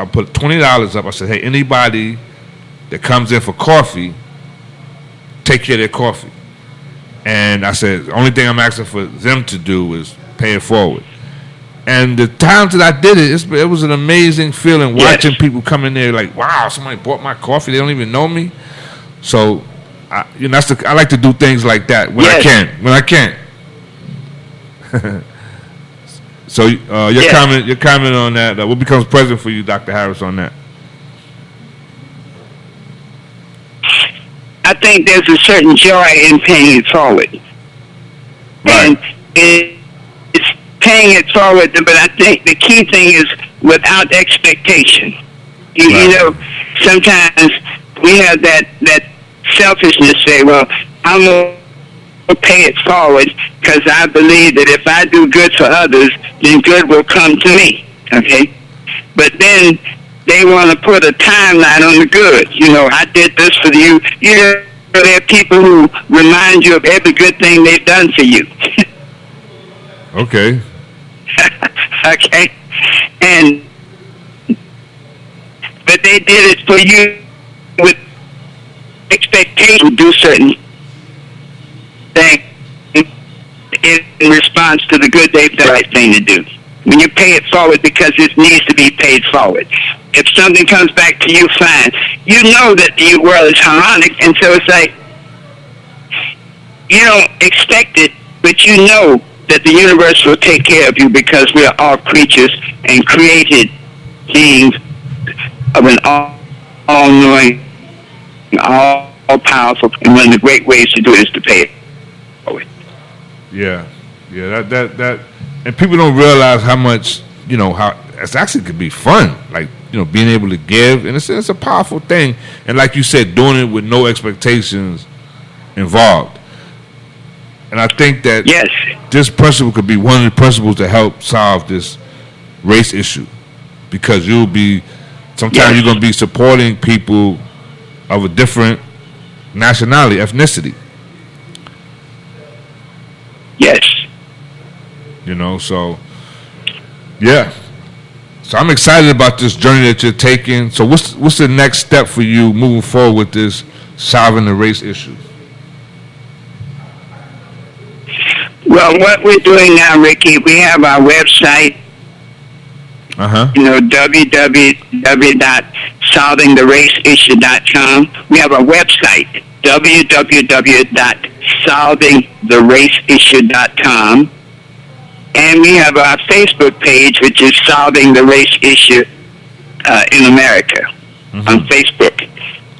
put $20 up. I said, hey, anybody that comes in for coffee, take care of their coffee. And I said, the only thing I'm asking for them to do is pay it forward. And the times that I did it, it was an amazing feeling watching people come in there like, wow, somebody bought my coffee. They don't even know me. So, I like to do things like that when I can. So your comment on that. What becomes present for you, Dr. Harris, on that? I think there's a certain joy in paying it forward. Right. And it's paying it forward, but I think the key thing is without expectation. You know, sometimes we have that selfishness say, well, I'm going to pay it forward because I believe that if I do good for others, then good will come to me. Okay? But then they want to put a timeline on the good. You know, I did this for you. You know, there are people who remind you of every good thing they've done for you. Okay. Okay? But they did it for you with expectation to do certain things in response to the good they've done the right thing to do. When you pay it forward because it needs to be paid forward. If something comes back to you, fine. You know that the world is harmonic, and so it's like, you don't expect it, but you know that the universe will take care of you because we are all creatures and created beings of an all-knowing, all-powerful, and one of the great ways to do it is to pay it forward. Yeah, that, and people don't realize how much, how it actually could be fun, like, being able to give, and it's a powerful thing, and like you said, doing it with no expectations involved. And I think that this principle could be one of the principles to help solve this race issue, because you're going to be supporting people of a different nationality, ethnicity. Yes. So I'm excited about this journey that you're taking. So what's the next step for you moving forward with this solving the race issue? Well, what we're doing now, Ricky, we have our website, www.solvingtheraceissue.com. We have our website, www.solvingtheraceissue.com. and we have our Facebook page, which is Solving the Race Issue in America on Facebook.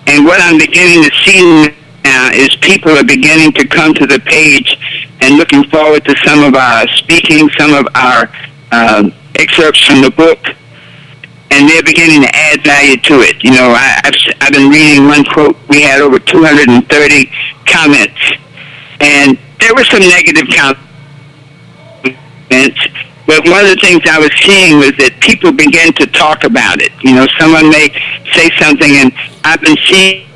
And what I'm beginning to see now is people are beginning to come to the page and looking forward to some of our speaking, some of our excerpts from the book, and they're beginning to add value to it. You know, I've been reading one quote. We had over 230 comments, and there were some negative comments, but one of the things I was seeing was that people began to talk about it. You know, someone may say something, and I've been seeing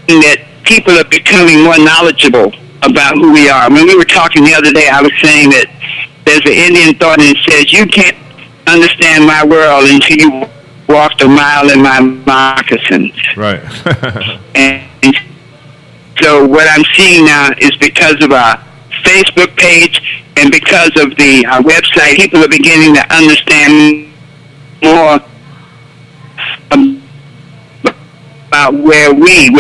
that people are becoming more knowledgeable about who we are. When we were talking the other day, I was saying that there's an Indian thought that says, you can't understand my world until you walked a mile in my moccasins. Right. And so what I'm seeing now is because of our Facebook page and because of the website, people are beginning to understand more about where we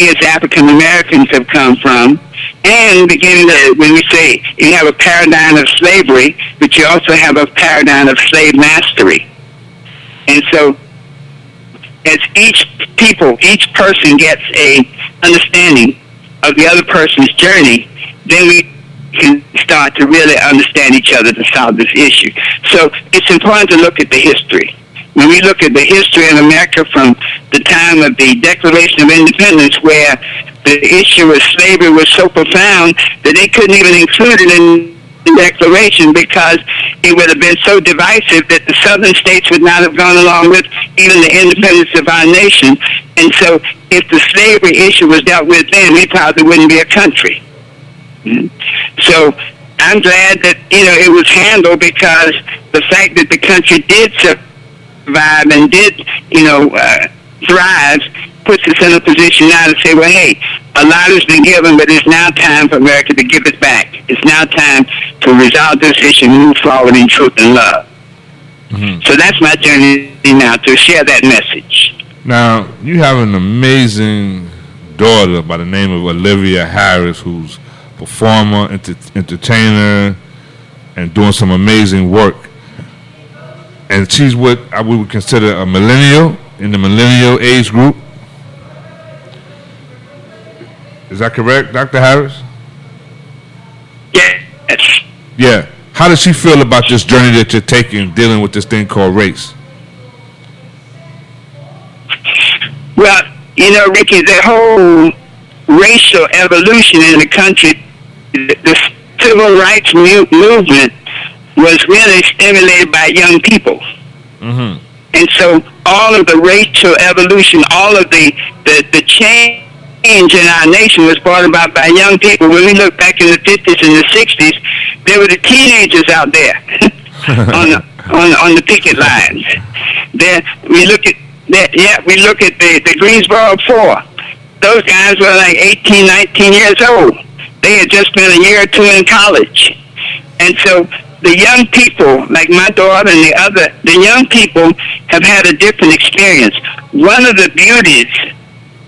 as African Americans have come from, and beginning to, when we say you have a paradigm of slavery, but you also have a paradigm of slave mastery. And so as each person gets a understanding of the other person's journey, then we can start to really understand each other to solve this issue. So it's important to look at the history. When we look at the history in America from the time of the Declaration of Independence, where the issue of slavery was so profound that they couldn't even include it in the Declaration because it would have been so divisive that the southern states would not have gone along with even the independence of our nation. And so if the slavery issue was dealt with then, we probably wouldn't be a country. So I'm glad that, you know, it was handled, because the fact that the country did survive and did, you know, thrive puts us in a position now to say, well, hey, a lot has been given, but it's now time for America to give it back. It's now time to resolve this issue and move forward in truth and love. So that's my journey now, to share that message. Now, you have an amazing daughter by the name of Olivia Harris, who's performer, entertainer, and doing some amazing work. And she's what I would consider a millennial, in the millennial age group. Is that correct, Dr. Harris? Yes. Yeah. How does she feel about this journey that you're taking, dealing with this thing called race? Well, you know, Ricky, the whole racial evolution in the country, the civil rights movement was really stimulated by young people. And so all of the racial evolution, all of the change in our nation was brought about by young people. When we look back in the 50s and the 60s, there were the teenagers out there on the picket lines. There, we look at the Greensboro Four. Those guys were like 18, 19 years old. They had just spent a year or two in college. And so the young people, like my daughter and the young people have had a different experience. One of the beauties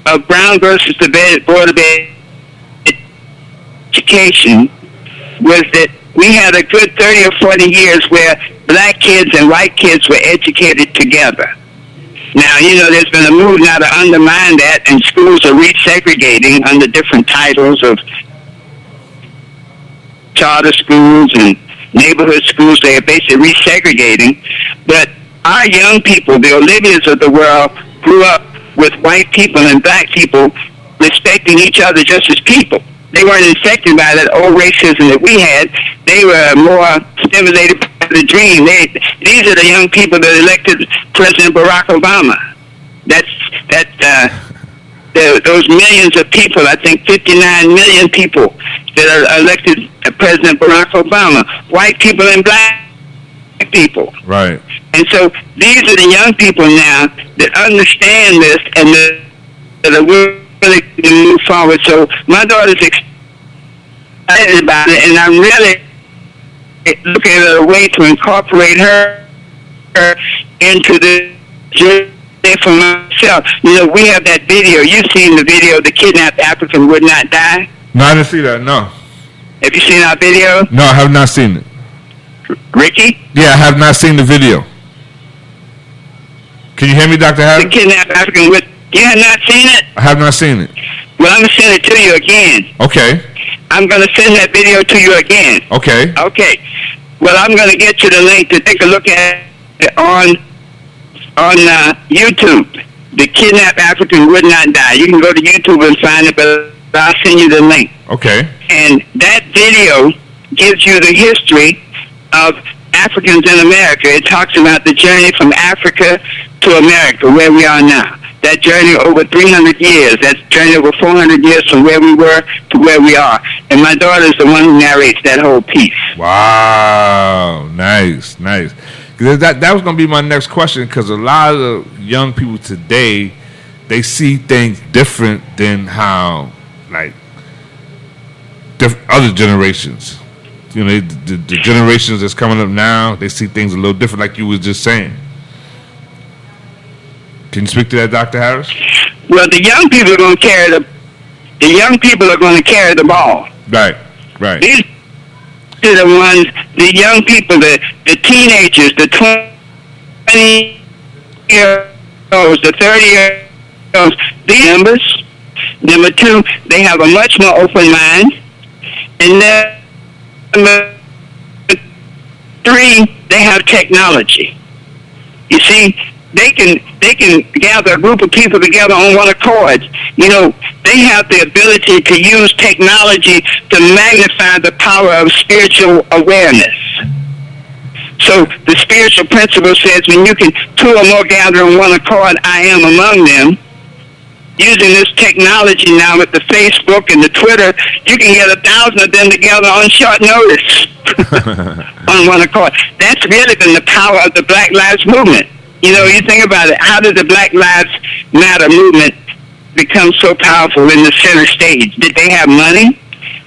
of Brown versus the Board of Education was that we had a good 30 or 40 years where black kids and white kids were educated together. Now, you know, there's been a move now to undermine that, and schools are resegregating under different titles of charter schools and neighborhood schools. They are basically resegregating. But our young people, the Olivias of the world, grew up with white people and black people respecting each other just as people. They weren't infected by that old racism that we had. They were more stimulated by the dream. These are the young people that elected President Barack Obama. Those millions of people, I think 59 million people that are elected President Barack Obama, white people and black people. Right. And so these are the young people now that understand this and that are really to move forward. So my daughter's excited about it, and I'm really looking at a way to incorporate her into the journey for myself. You know, we have that video. You've seen the video, The Kidnapped African Would Not Die. No, I didn't see that, no. Have you seen our video, No, I have not seen it. Ricky? Yeah, I have not seen the video. Can you hear me, Dr. The Harris? kidnapped African with. You have not seen it? I have not seen it. Well, I'm gonna send it to you again. Okay. I'm gonna send that video to you again. Okay. Okay. Well, I'm gonna get you the link to take a look at it on YouTube. The kidnapped African would not die. You can go to YouTube and find it, but I'll send you the link. Okay. And that video gives you the history of Africans in America. It talks about the journey from Africa to America, where we are now. That journey over 300 years. That journey over 400 years from where we were to where we are. And my daughter is the one who narrates that whole piece. Wow. Nice, nice. 'Cause that was going to be my next question, because a lot of the young people today, they see things different than how, like, other generations. You know, the generations that's coming up now, they see things a little different, like you was just saying. Can you speak to that, Dr. Harris? Well, the young people are going to carry the young people are going to carry the ball. Right, right. These are the ones, the young people, the teenagers, the 20-year-olds, the 30-year-olds, the numbers. Number two, they have a much more open mind. And number three, they have technology. You see, they can gather a group of people together on one accord. You know, they have the ability to use technology to magnify the power of spiritual awareness. So the spiritual principle says when you can two or more gather on one accord, I am among them. Using this technology now with the Facebook and the Twitter, you can get 1,000 of them together on short notice on one accord. That's really been the power of the Black Lives Movement. You know, you think about it, how did the Black Lives Matter movement become so powerful in the center stage? Did they have money?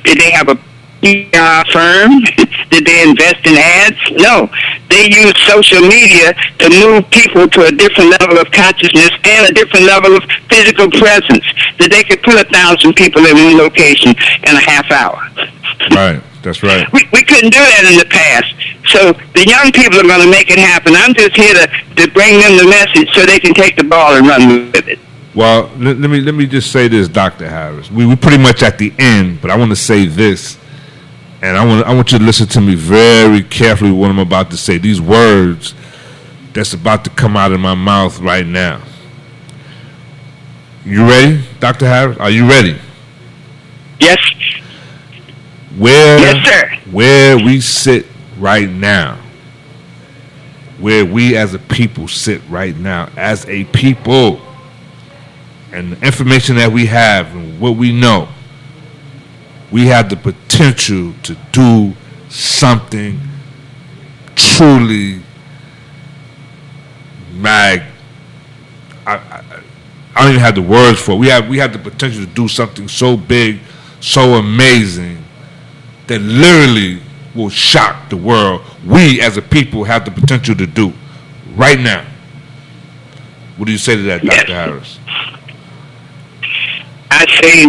Did they have a PR firm? Did they invest in ads? No. They used social media to move people to a different level of consciousness and a different level of physical presence, that they could put 1,000 people in one location in a half hour. Right, that's right. We couldn't do that in the past. So the young people are going to make it happen. I'm just here to bring them the message so they can take the ball and run with it. Well, let me just say this, Dr. Harris. We're pretty much at the end, but I want to say this. And I want you to listen to me very carefully what I'm about to say. These words that's about to come out of my mouth right now. You ready, Dr. Harris? Are you ready? Yes. Yes, sir. Where we sit right now, where we as a people sit right now, as a people, and the information that we have and what we know, we have the potential to do something truly I don't even have the words for it. We have the potential to do something so big, so amazing, that literally will shock the world. We as a people have the potential to do right now. What do you say to that, Dr. Harris? I say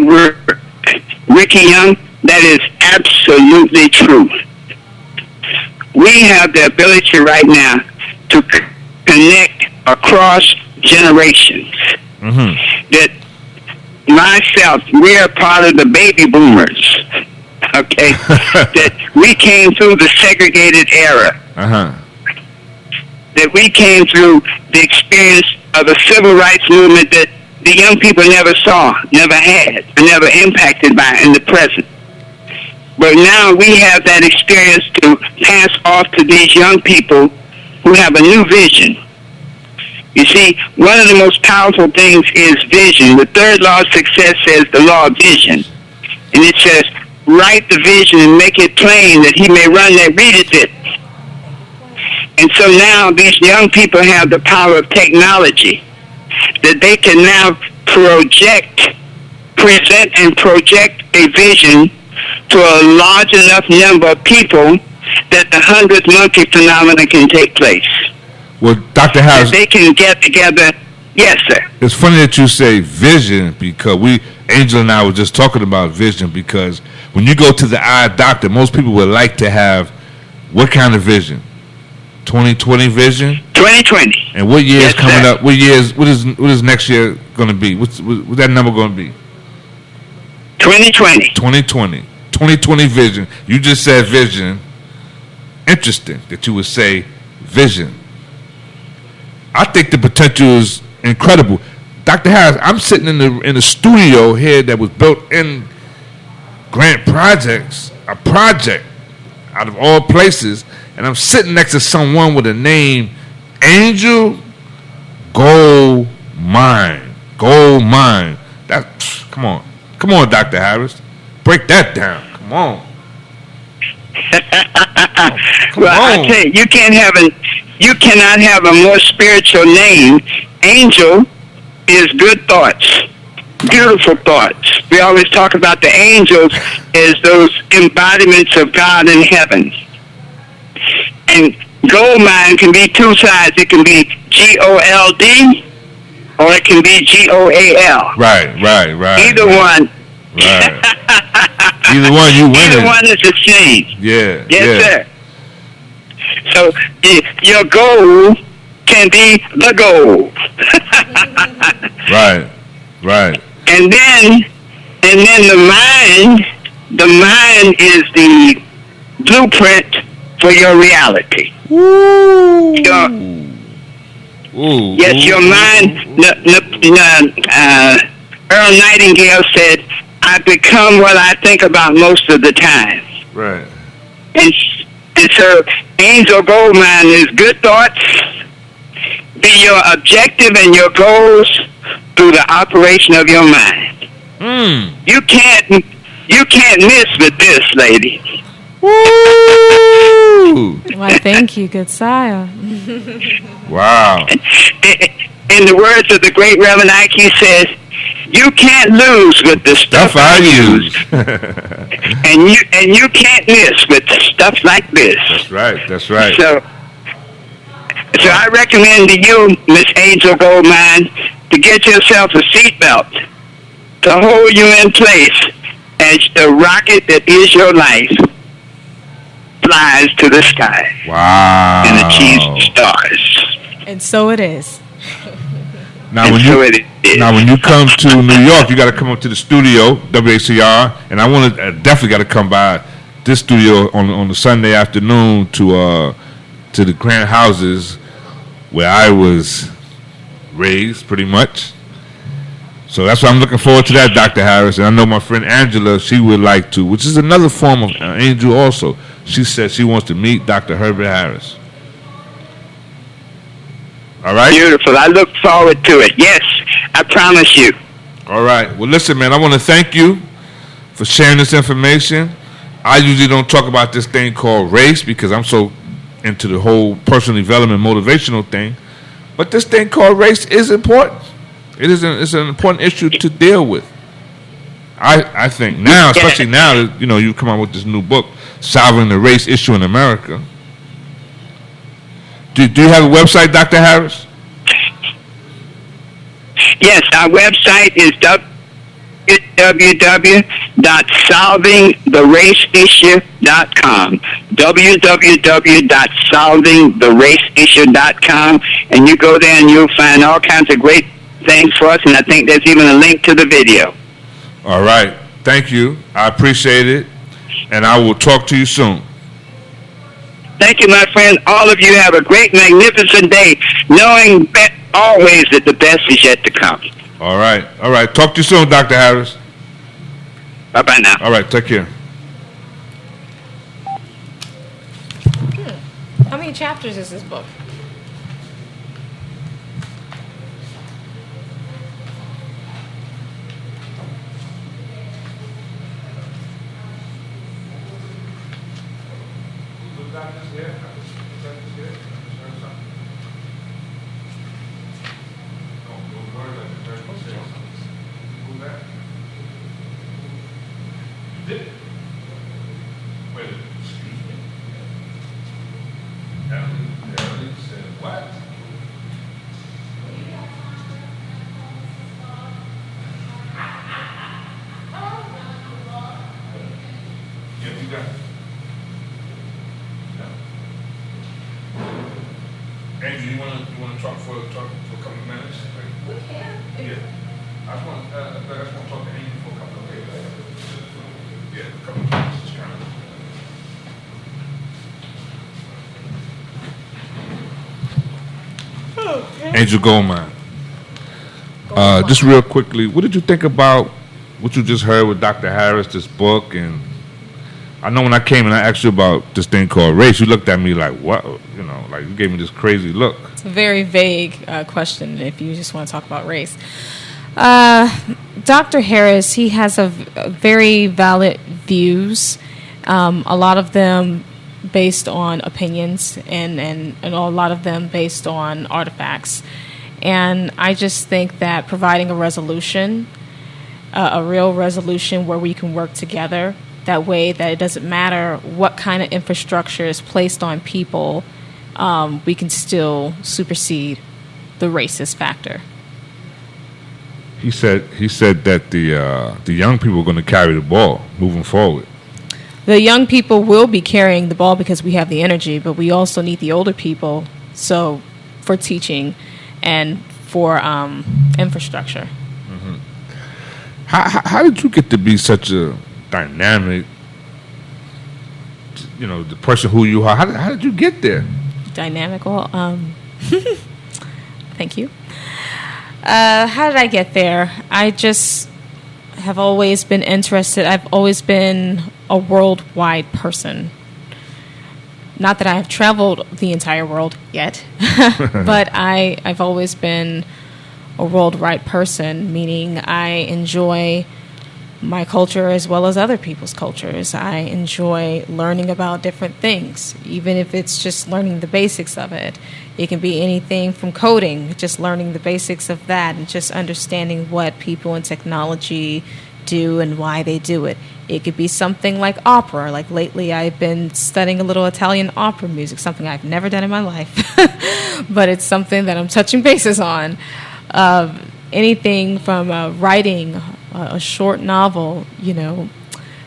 Ricky Young, that is absolutely true. We have the ability right now to connect across generations. Mm-hmm. That myself, we are part of the baby boomers, okay? That we came through the segregated era. Uh-huh. That we came through the experience of a civil rights movement that the young people never saw, never had, and never impacted by in the present. But now we have that experience to pass off to these young people who have a new vision. You see, one of the most powerful things is vision. The third law of success says the law of vision. And it says, write the vision and make it plain that he may run that readeth it. And so now these young people have the power of technology, that they can now present and project a vision to a large enough number of people that the 100th monkey phenomenon can take place. Well, Dr. Harris, they can get together. Yes, sir. It's funny that you say vision, because Angel and I were just talking about vision, because When you go to the eye doctor, most people would like to have what kind of vision? 20/20 vision. 20/20. And what year is Yes, coming sir. up? What is next year going to be? What's that number going to be? 20/20. 20/20. 20/20 vision. You just said vision. Interesting that you would say vision. I think the potential is incredible. Dr. Harris, I'm sitting in the studio here that was built in Grant Projects, a project out of all places, and I'm sitting next to someone with a name Angel Gold Mine. Gold Mine. Come on, Dr. Harris, break that down. Come on. Well, I tell you, you cannot have a more spiritual name. Angel is good thoughts, beautiful thoughts. We always talk about the angels as those embodiments of God in heaven. And gold mine can be two sides. It can be GOLD or it can be GOAL. Right. Either one. Right. Either one, you win. Either one is the same. Yeah. Yes, sir. So your goal can be the goal. Right. And then the mind is the blueprint for your reality. Ooh. Yes, your mind. Earl Nightingale said, "I become what I think about most of the time." Right. And so, Angel Goldmine is good thoughts. Be your objective and your goals through the operation of your mind. You can't miss with this, lady. Woo! Why, thank you, good sire. Wow. In the words of the great Reverend Ike, he says, "You can't lose with the stuff I use, and you can't miss with stuff like this." That's right. So I recommend to you, Miss Angel Goldmine, to get yourself a seatbelt to hold you in place as the rocket that is your life flies to the sky and achieves the stars. And so it is. Now, when you come to New York, you got to come up to the studio, WACR, and I definitely got to come by this studio on the Sunday afternoon to the Grant Houses where I was raised, pretty much. So that's why I'm looking forward to that, Dr. Harris. And I know my friend Angela, she would like to, which is another form of angel also. She said she wants to meet Dr. Herbert Harris. All right? Beautiful. I look forward to it. Yes, I promise you. All right. Well, listen, man, I want to thank you for sharing this information. I usually don't talk about this thing called race because I'm so into the whole personal development, motivational thing. But this thing called race is important. It's an important issue to deal with. I think now, especially now that you come out with this new book, Solving the Race Issue in America. Do you have a website, Dr. Harris? Yes, our website is www.solvingtheraceissue.com. www.solvingtheraceissue.com. And you go there and you'll find all kinds of great things for us. And I think there's even a link to the video. All right. Thank you. I appreciate it. And I will talk to you soon. Thank you, my friend. All of you have a great, magnificent day, knowing always that the best is yet to come. All right. Talk to you soon, Dr. Harris. Bye-bye now. All right. Take care. How many chapters is this book? Andrew, you want to talk for a couple of minutes? We can. Yeah. I just want to talk to Andrew for a couple of minutes. Yeah, a couple of minutes. Just kind of. Okay. Angel Goldmine. Just real quickly, what did you think about what you just heard with Dr. Harris, this book? And I know when I came and I asked you about this thing called race, you looked at me like, what? You know, like you gave me this crazy look. It's a very vague question if you just want to talk about race. Dr. Harris, he has a very valid views, a lot of them based on opinions and a lot of them based on artifacts. And I just think that providing a resolution, a real resolution where we can work together, that way that it doesn't matter what kind of infrastructure is placed on people, we can still supersede the racist factor. He said that the young people are going to carry the ball moving forward. The young people will be carrying the ball because we have the energy, but we also need the older people for teaching and for infrastructure. Mm-hmm. How did you get to be such a dynamic, the person who you are? How did you get there? Dynamic? Well, thank you. How did I get there? I just have always been interested. I've always been a worldwide person. Not that I have traveled the entire world yet, but I've always been a worldwide person, meaning I enjoy my culture as well as other people's cultures. I enjoy learning about different things, even if it's just learning the basics of it. It can be anything from coding, just learning the basics of that and just understanding what people in technology do and why they do it. It could be something like opera. Like lately I've been studying a little Italian opera music, something I've never done in my life, but it's something that I'm touching bases on. Anything from writing a short novel,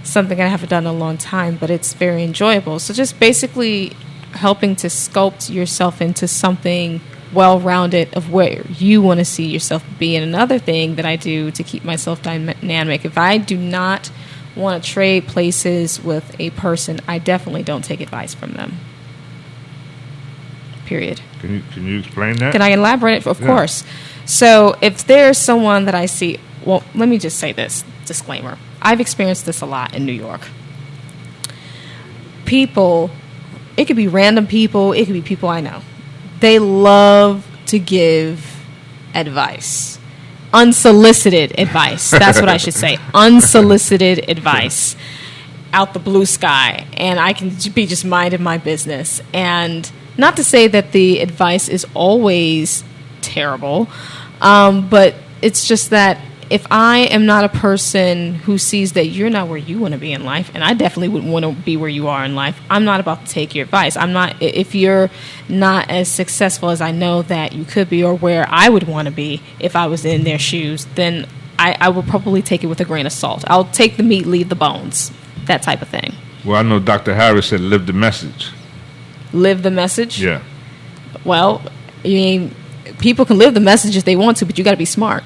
something I haven't done in a long time, but it's very enjoyable. So just basically helping to sculpt yourself into something well-rounded of where you want to see yourself be. And another thing that I do to keep myself dynamic, if I do not want to trade places with a person, I definitely don't take advice from them. Period. Can you explain that? Can I elaborate? Of course. So if there's someone that I see, well, let me just say this, disclaimer. I've experienced this a lot in New York. People, it could be random people, it could be people I know. They love to give advice. Unsolicited advice. That's what I should say. Unsolicited advice. Out the blue sky. And I can be just minding my business. And not to say that the advice is always terrible, but it's just that if I am not a person who sees that you're not where you want to be in life, and I definitely wouldn't want to be where you are in life, I'm not about to take your advice. I'm not, if you're not as successful as I know that you could be or where I would want to be if I was in their shoes, then I would probably take it with a grain of salt. I'll take the meat, leave the bones, that type of thing. Well, I know Dr. Harris said live the message. Live the message? Yeah. Well, I mean, people can live the message if they want to, but you got to be smart.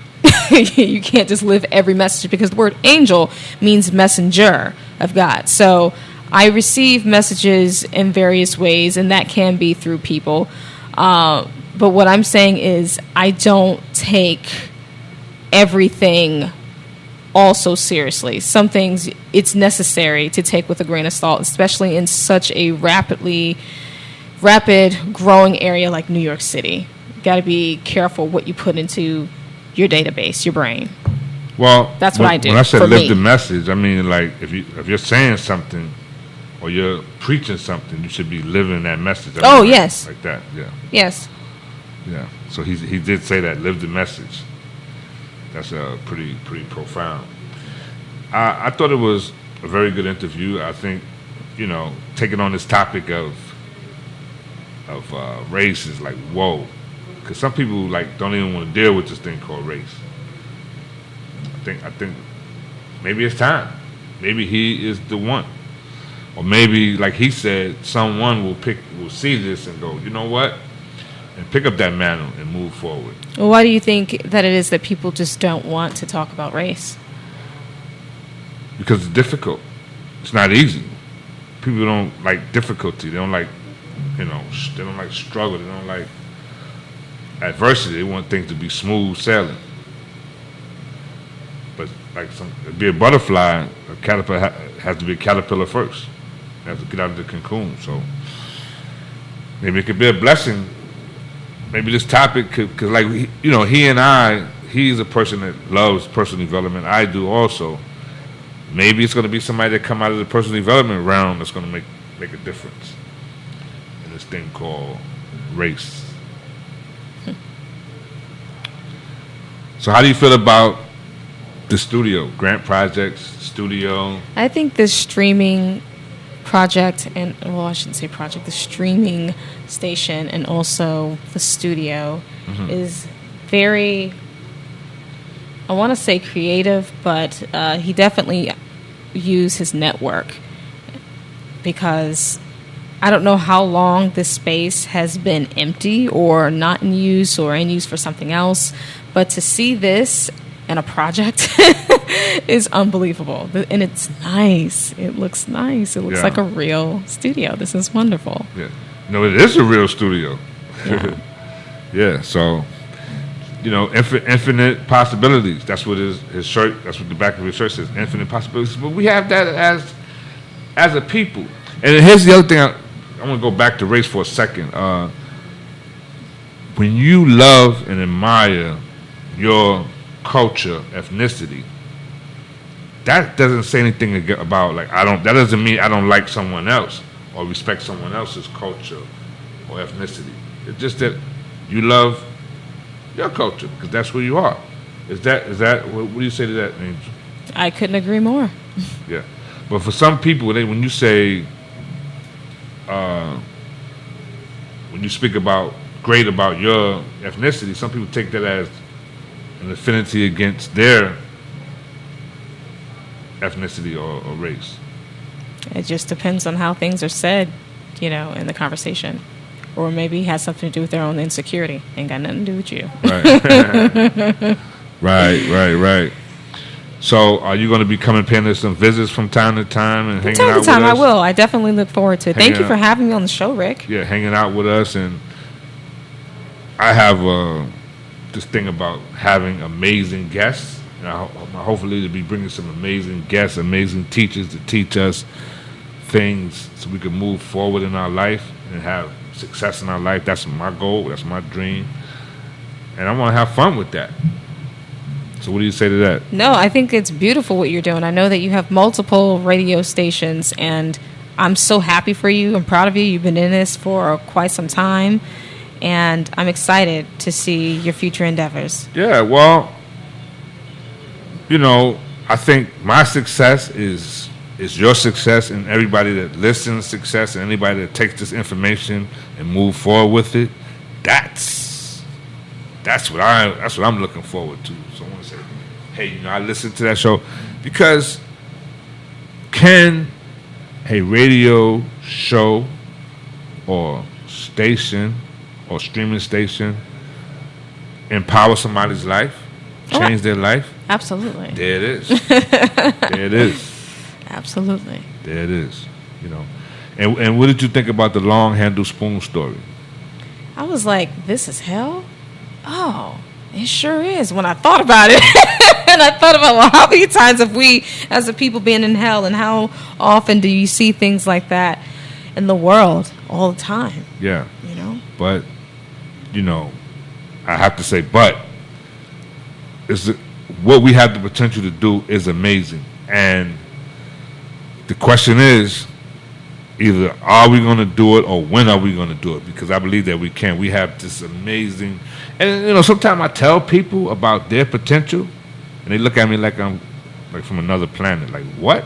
You can't just live every message because the word angel means messenger of God. So I receive messages in various ways, and that can be through people. But what I'm saying is I don't take everything all so seriously. Some things it's necessary to take with a grain of salt, especially in such a rapid growing area like New York City. You got to be careful what you put into your database, your brain. Well, that's what I do. When I said live the message, I mean like if you're saying something or you're preaching something, you should be living that message. I mean, yes, like that. Yeah. Yes. Yeah. So he did say that, live the message. That's pretty profound. I thought it was a very good interview. I think taking on this topic of race is like whoa. Because some people don't even want to deal with this thing called race. I think maybe it's time. Maybe he is the one, or maybe like he said, someone will see this and go, you know what? and pick up that mantle and move forward. Well, why do you think that it is that people just don't want to talk about race? Because it's difficult. It's not easy. People don't like difficulty. They don't like, they don't like struggle. They don't like adversity. They want things to be smooth sailing. But like to be a butterfly, a caterpillar has to be a caterpillar first. It has to get out of the cocoon. So maybe it could be a blessing. Maybe this topic could, because like, he and I, he's a person that loves personal development. I do also. Maybe it's going to be somebody that come out of the personal development realm that's going to make a difference in this thing called race. So how do you feel about the studio, Grant Projects, studio? I think the streaming project, I shouldn't say project, the streaming station and also the studio is very, I want to say creative, but he definitely used his network, because I don't know how long this space has been empty or not in use or in use for something else, but to see this in a project is unbelievable. And it's nice. It looks nice. It looks like a real studio. This is wonderful. Yeah. No, it is a real studio. Yeah. Yeah, so infinite possibilities. That's what his shirt. That's what the back of his shirt says. Infinite possibilities. But we have that as a people. And here's the other thing. I want to go back to race for a second. When you love and admire your culture, ethnicity, that doesn't say anything about that doesn't mean I don't like someone else or respect someone else's culture or ethnicity. It's just that you love your culture because that's who you are. Is that what do you say to that, Angel? I couldn't agree more. Yeah, but for some people, when you say when you speak about great about your ethnicity, some people take that as an affinity against their ethnicity or race. It just depends on how things are said, in the conversation. Or maybe it has something to do with their own insecurity. Ain't got nothing to do with you. Right. Right. So are you going to be paying us some visits from time to time and hanging out with us? I will. I definitely look forward to it. Thank you for having me on the show, Rick. Yeah, hanging out with us. And I have this thing about having amazing guests. And hopefully to be bringing some amazing guests, amazing teachers to teach us things so we can move forward in our life and have success in our life. That's my goal. That's my dream. And I want to have fun with that. So what do you say to that? No, I think it's beautiful what you're doing. I know that you have multiple radio stations, and I'm so happy for you. I'm proud of you. You've been in this for quite some time, and I'm excited to see your future endeavors. Yeah, well, I think my success is your success, and everybody that listens success, and anybody that takes this information and move forward with it. That's what I'm looking forward to. So I want to say, hey, I listened to that show because can a radio show or station or streaming station empower somebody's life, change their life? Absolutely. There it is. There it is. Absolutely. There it is. And what did you think about the long handle spoon story? I was like, this is hell? Oh, it sure is when I thought about it. And I thought about, well, how many times have we as a people been in hell, and how often do you see things like that in the world all the time? Yeah. But, I have to say, what we have the potential to do is amazing. And the question is, either are we going to do it or when are we going to do it? Because I believe that we can. We have this amazing... And, sometimes I tell people about their potential, and they look at me like I'm from another planet. Like, what?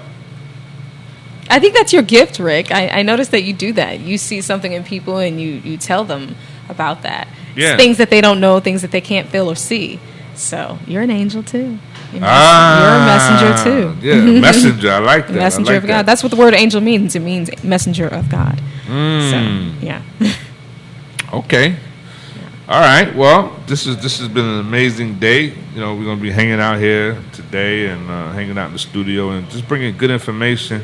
I think that's your gift, Rick. I noticed that you do that. You see something in people, and you tell them about that. Yeah. Things that they don't know, things that they can't feel or see. So you're an angel, too. You're a messenger, too. Yeah, messenger. I like that. Messenger of God. That's what the word angel means. It means messenger of God. So, yeah. Okay. All right. Well, this has been an amazing day. You know, we're gonna be hanging out here today and hanging out in the studio and just bringing good information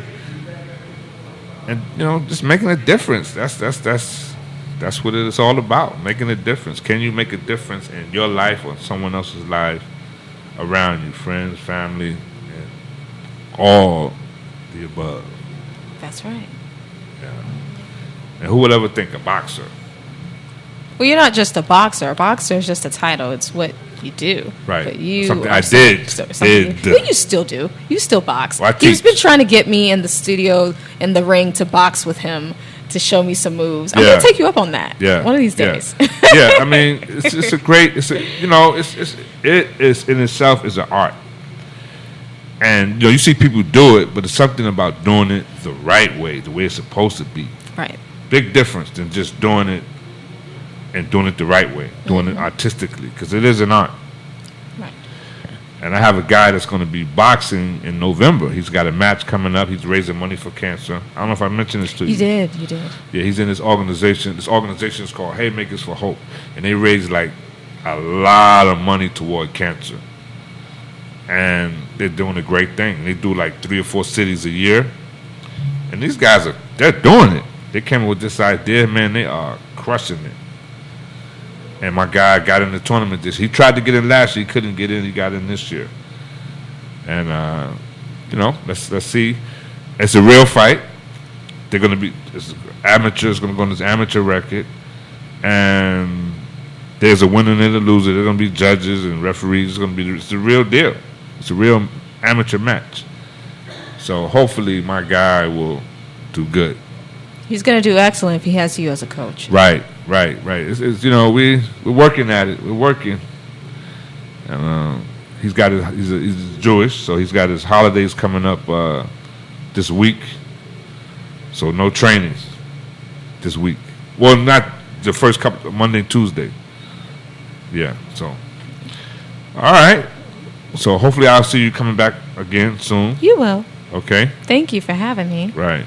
and just making a difference. That's what it is all about. Making a difference. Can you make a difference in your life or someone else's life around you, friends, family, and all the above? That's right. Yeah. And who would ever think a boxer? Well, you're not just a boxer. A boxer is just a title. It's what you do. Right. But you Something are I did. Well, you still do. You still box. Well, I He's teach. been trying to get me in the studio, in the ring, to box with him, to show me some moves. I'm Yeah. going to take you up on that. Yeah. One of these Yeah. days. Yeah. I mean, it's a great. It is in itself is an art. And you see people do it, but it's something about doing it the right way, the way it's supposed to be. Right. Big difference than just doing it and doing it the right way, doing it artistically, because it is an art. Right. And I have a guy that's going to be boxing in November. He's got a match coming up. He's raising money for cancer. I don't know if I mentioned this to you. You did. Yeah, he's in this organization. This organization is called Haymakers for Hope, and they raise like a lot of money toward cancer. And they're doing a great thing. They do like 3 or 4 cities a year, and these guys they're doing it. They came up with this idea, man. They are crushing it. And my guy got in the tournament this. He tried to get in last year. He couldn't get in. He got in this year. And let's see. It's a real fight. They're going to be amateurs. Going to go on this amateur record, and there's a winner and a loser. There's going to be judges and referees. It's a real deal. It's a real amateur match. So hopefully my guy will do good. He's going to do excellent if he has you as a coach. Right. It's we're working at it. We're working. And he's Jewish, so he's got his holidays coming up this week. So no training this week. Well, not the first couple Monday and Tuesday. Yeah. So all right. So hopefully I'll see you coming back again soon. You will. Okay. Thank you for having me. Right.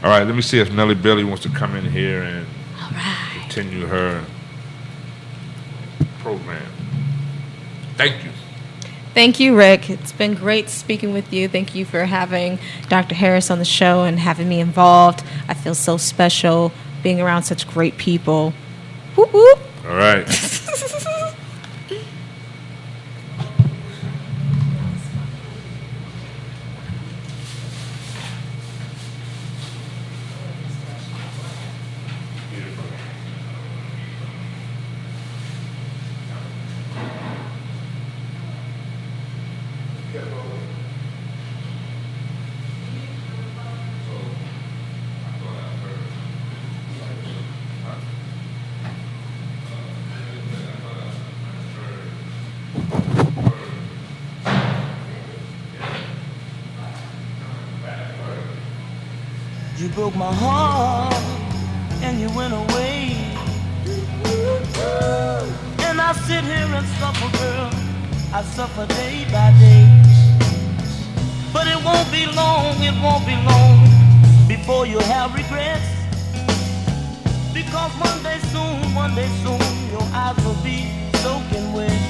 All right. Let me see if Nellie Bailey wants to come in here and All right. continue her program. Thank you. Thank you, Rick. It's been great speaking with you. Thank you for having Dr. Harris on the show and having me involved. I feel so special being around such great people. Whoop, whoop. All right. You broke my heart and you went away. And I sit here and suffer, girl. I suffer day by day. But it won't be long before you have regrets. Because one day soon, your eyes will be soaking wet.